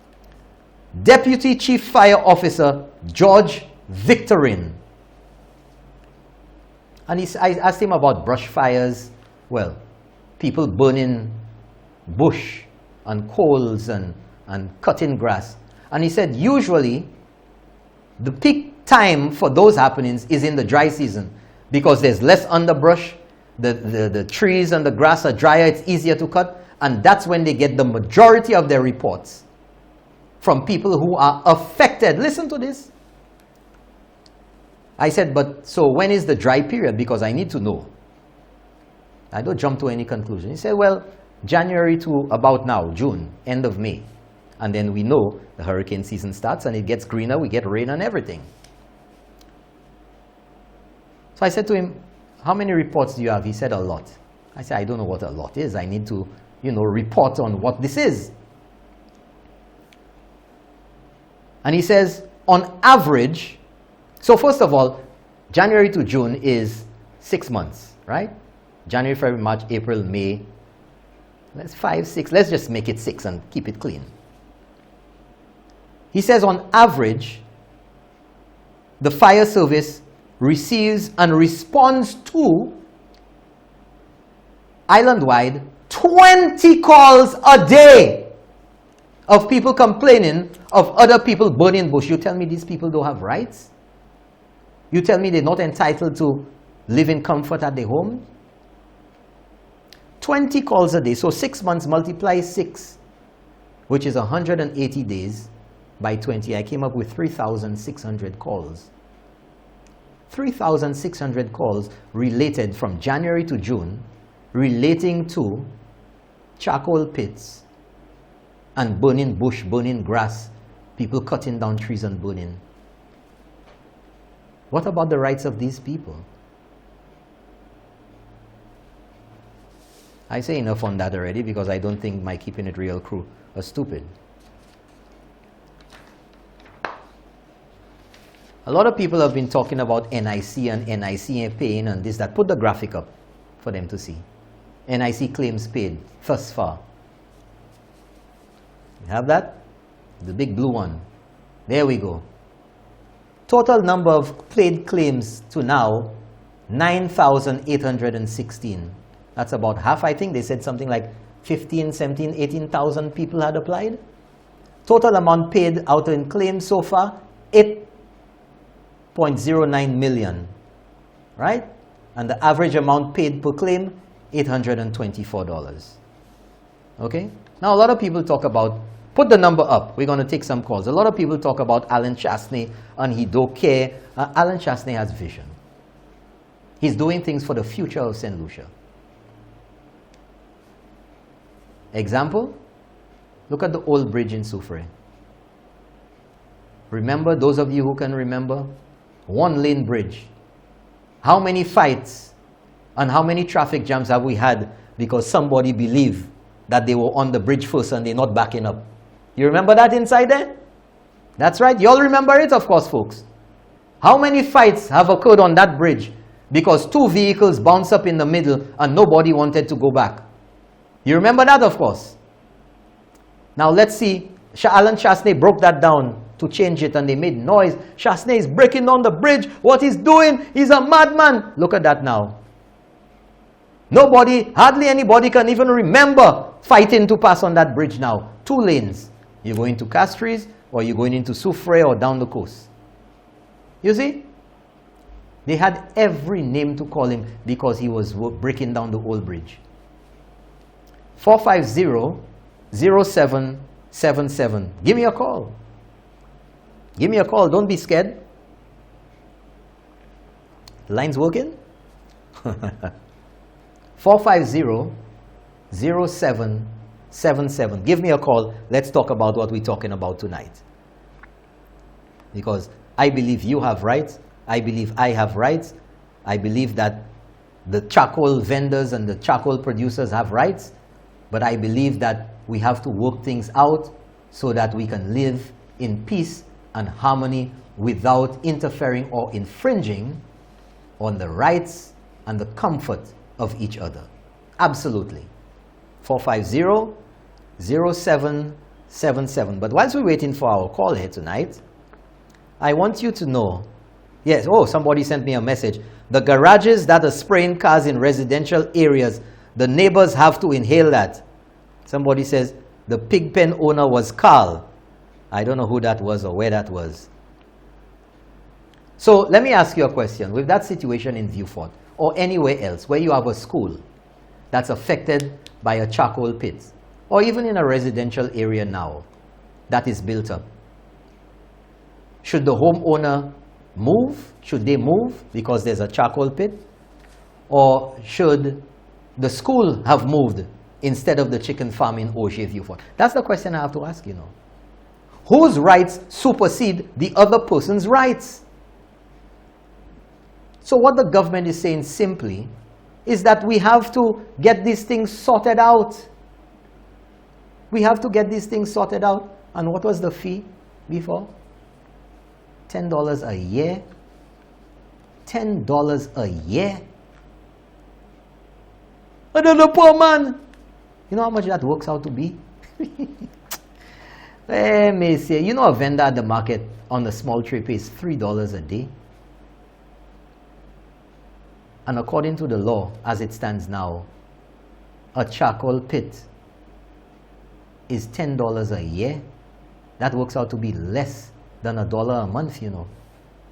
Deputy Chief Fire Officer George Victorine. And I asked him about brush fires. Well, people burning bush and coals and cutting grass. And he said usually the peak time for those happenings is in the dry season because there's less underbrush, the trees and the grass are drier, it's easier to cut, and that's when they get the majority of their reports from people who are affected. Listen to this. I said, but so when is the dry period? Because I need to know. I don't jump to any conclusion. He said, well, January to about now, June, end of May. And then we know the hurricane season starts and it gets greener, we get rain and everything. So I said to him, how many reports do you have? He said, a lot. I said, I don't know what a lot is. I need to, report on what this is. And he says, on average, so first of all, January to June is 6 months, right? January, February, March, April, May. Let's 5, 6. Let's just make it 6 and keep it clean. He says on average, the fire service receives and responds to island-wide 20 calls a day of people complaining of other people burning bush. You tell me these people don't have rights? You tell me they're not entitled to live in comfort at their home? 20 calls a day. So 6 months multiply 6, which is 180 days by 20. I came up with 3,600 calls. 3,600 calls related from January to June relating to charcoal pits and burning bush, burning grass, people cutting down trees and burning. What about the rights of these people? I say enough on that already because I don't think my Keeping It Real crew are stupid. A lot of people have been talking about NIC and NIC paying and this, that. Put the graphic up for them to see. NIC claims paid thus far. You have that? The big blue one. There we go. Total number of paid claims to now, 9,816. That's about half, I think. They said something like 15, 17, 18,000 people had applied. Total amount paid out in claims so far, 8.09 million, right? And the average amount paid per claim, $824. Okay? Now, a lot of people talk about, put the number up. We're going to take some calls. A lot of people talk about Allen Chastanet and he don't care. Allen Chastanet has vision. He's doing things for the future of St. Lucia. Example, look at the old bridge in Soufrière. Remember, those of you who can remember, one-lane bridge. How many fights and how many traffic jams have we had because somebody believed that they were on the bridge first and they're not backing up? You remember that inside there? That's right. You all remember it, of course, folks. How many fights have occurred on that bridge because two vehicles bounced up in the middle and nobody wanted to go back? You remember that, of course. Now let's see. Allen Chastanet broke that down to change it and they made noise. Chastanet is breaking down the bridge. What he's doing, he's a madman. Look at that now. Nobody, hardly anybody can even remember fighting to pass on that bridge now. 2 lanes. You're going to Castries or you're going into Soufrière or down the coast. You see? They had every name to call him because he was breaking down the old bridge. 450-0777. Give me a call. Give me a call. Don't be scared. Line's working? 450-0777. 7777. Give me a call. Let's talk about what we're talking about tonight. Because I believe you have rights. I believe I have rights. I believe that the charcoal vendors and the charcoal producers have rights. But I believe that we have to work things out so that we can live in peace and harmony without interfering or infringing on the rights and the comfort of each other. Absolutely. 450-0777. But whilst we're waiting for our call here tonight, I want you to know, yes, oh, somebody sent me a message. The garages that are spraying cars in residential areas, the neighbors have to inhale that. Somebody says the pig pen owner was Carl. I don't know who that was or where that was. So let me ask you a question. With that situation in Viewfort or anywhere else where you have a school that's affected by a charcoal pit, or even in a residential area now that is built up, should the homeowner move? Should they move because there's a charcoal pit? Or should the school have moved instead of the chicken farm in Auger Viewfort? That's the question I have to ask, you know. Whose rights supersede the other person's rights? So what the government is saying simply is that we have to get these things sorted out. We have to get these things sorted out. And what was the fee before? $10 a year. $10 a year. Another poor man. You know how much that works out to be? Let me see. You know, a vendor at the market on the small trip is $3 a day. And according to the law, as it stands now, a charcoal pit is $10 a year. That works out to be less than $1 a month, you know.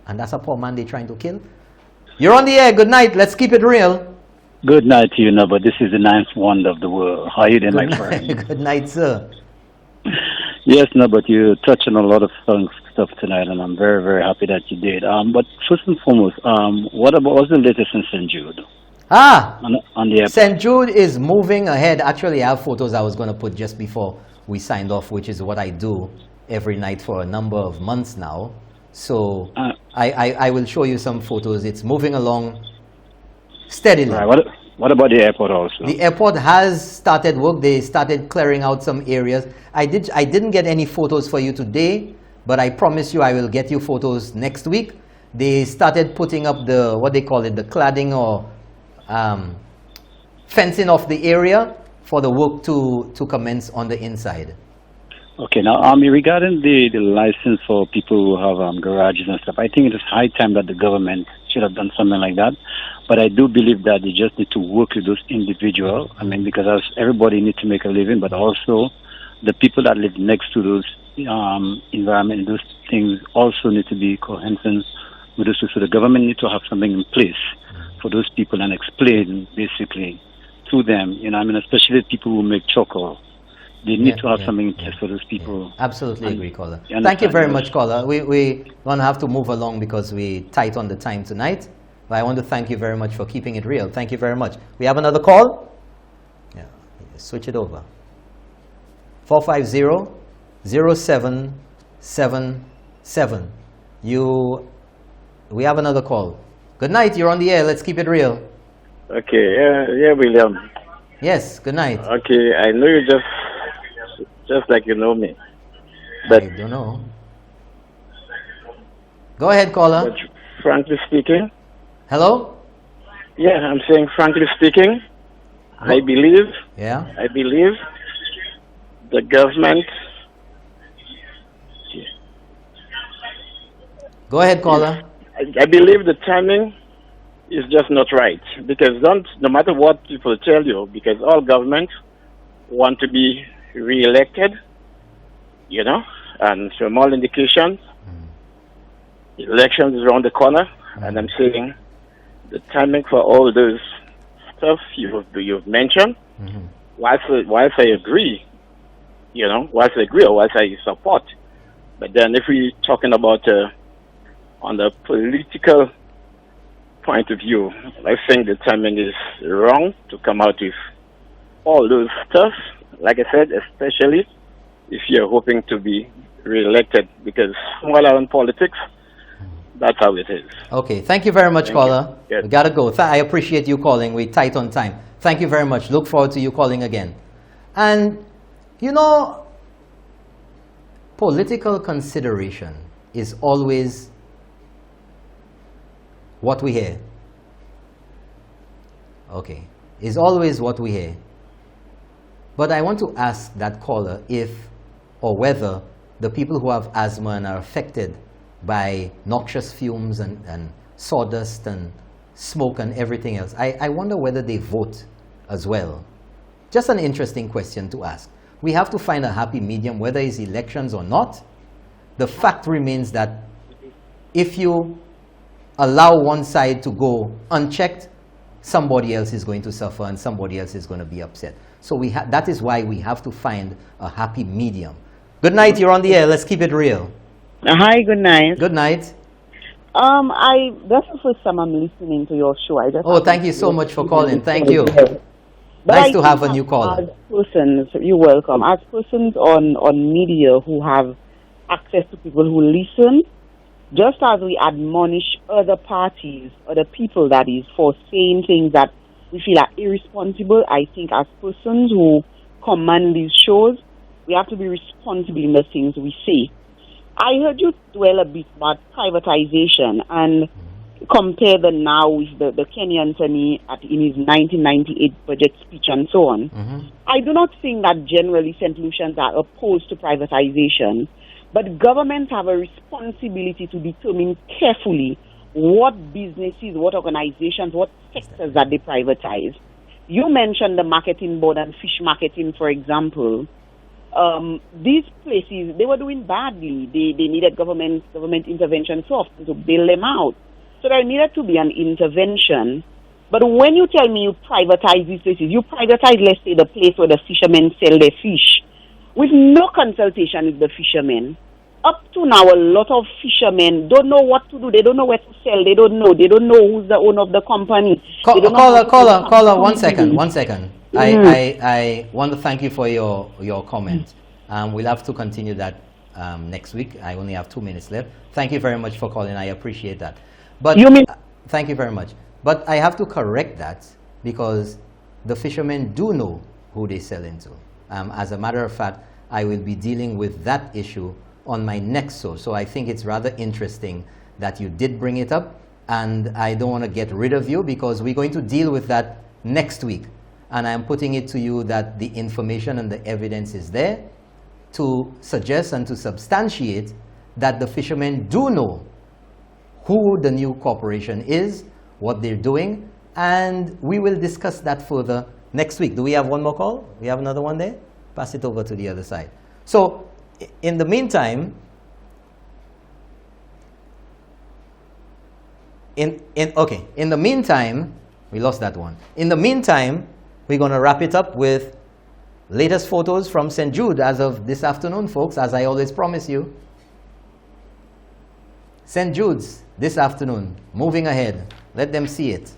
And that's a poor man they're trying to kill. You're on the air. Good night. Let's keep it real. Good night to you, no, but this is the ninth wonder of the world. How are you doing, my friend? Good night, sir. Yes, no, but you touched on a lot of stuff tonight, and I'm very, very happy that you did. But first and foremost, what's the latest in St. Jude? On the airport? St. Jude is moving ahead. Actually, I have photos I was going to put just before we signed off, which is what I do every night for a number of months now. So I will show you some photos. It's moving along steadily. Right. What about the airport also? The airport has started work. They started clearing out some areas. I didn't get any photos for you today, but I promise you I will get you photos next week. They started putting up the, what they call it, the cladding or fencing off the area for the work to commence on the inside. Okay, now regarding the license for people who have garages and stuff, I think it is high time that the government should have done something like that. But I do believe that they just need to work with those individuals. I mean, because everybody needs to make a living, but also the people that live next to those environment, those things also need to be coherent with this. So the government needs to have something in place for those people and explain basically to them, you know, I mean, especially people who make charcoal. They need to have something in place for those people. Yeah. Absolutely agree, caller. Thank you very much, caller. We're going to have to move along because we're tight on the time tonight. But I want to thank you very much for keeping it real. Thank you very much. We have another call? Yeah, switch it over. 450-0777. We have another call. Good night. You're on the air. Let's keep it real. Okay. Yeah, William. Yes. Good night. Okay. I know you just like you know me. But I don't know. Go ahead, caller. But frankly speaking. Hello? Yeah, I'm saying frankly speaking, I believe the government. Go ahead, caller. I believe the timing is just not right, because no matter what people tell you, because all governments want to be re-elected, you know, and from all indications, elections is around the corner, and I'm saying the timing for all those stuff you've mentioned, whilst I agree, you know, whilst I agree or whilst I support, but then if we're talking about on the political point of view, I think the timing is wrong to come out with all those stuff Like I said, especially if you're hoping to be re-elected, because while I'm in politics, that's how it is. Okay, thank you very much, Thank caller. you. Yes. We gotta go. I appreciate you calling. We're tight on time. Thank you very much. Look forward to you calling again. And, you know, political consideration is always what we hear. Okay, is always what we hear. But I want to ask that caller if or whether the people who have asthma and are affected by noxious fumes and sawdust and smoke and everything else, I wonder whether they vote as well. Just an interesting question to ask. We have to find a happy medium, whether it's elections or not. The fact remains that if you allow one side to go unchecked, somebody else is going to suffer and somebody else is going to be upset. So that is why we have to find a happy medium. Good night, you're on the air. Let's keep it real. Hi, good night. Good night. That's the first time I'm listening to your show. Thank you so much for calling. Thank you. But Nice to have a new caller. As persons, you're welcome. As persons on media who have access to people who listen, just as we admonish other parties, other people that is, for saying things that we feel are irresponsible, I think as persons who command these shows, we have to be responsible in the things we say. I heard you dwell a bit about privatization and compare the now with the Kenny Anthony in his 1998 budget speech and so on. I do not think that generally St. Lucians are opposed to privatization, but governments have a responsibility to determine carefully what businesses, what organizations, what sectors that they privatize. You mentioned the marketing board and fish marketing, for example. These places, they were doing badly. They needed government intervention so often to bail them out. So there needed to be an intervention. But when you tell me you privatize these places, you privatize, let's say, the place where the fishermen sell their fish, with no consultation with the fishermen. Up to now, a lot of fishermen don't know what to do. They don't know where to sell. They don't know. They don't know who's the owner of the company. Caller, one second. I want to thank you for your comment. We'll have to continue that next week. I only have 2 minutes left. Thank you very much for calling. I appreciate that. But thank you very much. But I have to correct that because the fishermen do know who they sell into. As a matter of fact, I will be dealing with that issue on my next show. So I think it's rather interesting that you did bring it up, and I don't want to get rid of you because we're going to deal with that next week. And I'm putting it to you that the information and the evidence is there to suggest and to substantiate that the fishermen do know who the new corporation is, what they're doing, and we will discuss that further next week. Do we have one more call? We have another one there? Pass it over to the other side. So, in the meantime, in the meantime, we lost that one. In the meantime, we're going to wrap it up with latest photos from St. Jude as of this afternoon, folks, as I always promise you. St. Jude's this afternoon, moving ahead. Let them see it.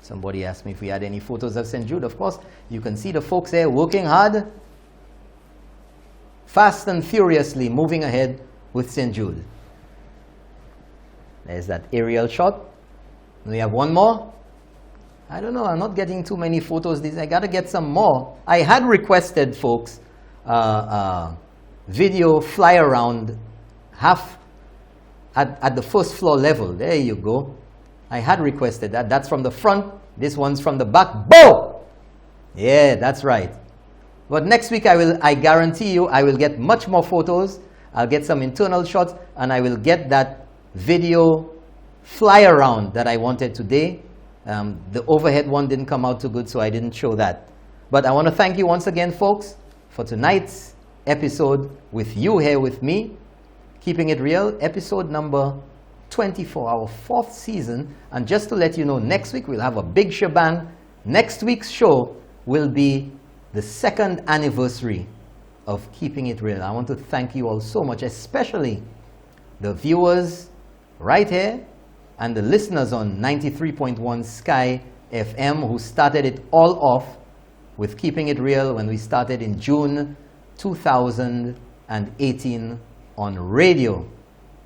Somebody asked me if we had any photos of St. Jude. Of course, you can see the folks there working hard, fast and furiously moving ahead with St. Jude. There's that aerial shot. We have one more. I don't know, I'm not getting too many photos. I got to get some more. I had requested, folks, video fly around half at the first floor level. There you go. I had requested that. That's from the front. This one's from the back. Boom! Yeah, that's right. But next week, I guarantee you, I will get much more photos. I'll get some internal shots, and I will get that video fly around that I wanted today. The overhead one didn't come out too good, so I didn't show that. But I want to thank you once again, folks, for tonight's episode with you here with me. Keeping It Real, episode number 24, our 4th season. And just to let you know, next week we'll have a big shebang. Next week's show will be the 2nd anniversary of Keeping It Real. I want to thank you all so much, especially the viewers right here and the listeners on 93.1 Sky FM who started it all off with Keeping It Real when we started in June 2018 on radio.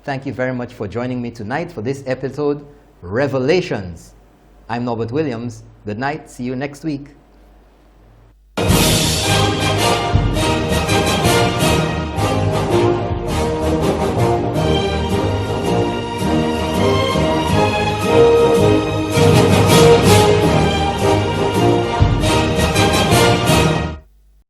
Thank you very much for joining me tonight for this episode, Revelations. I'm Norbert Williams. Good night. See you next week.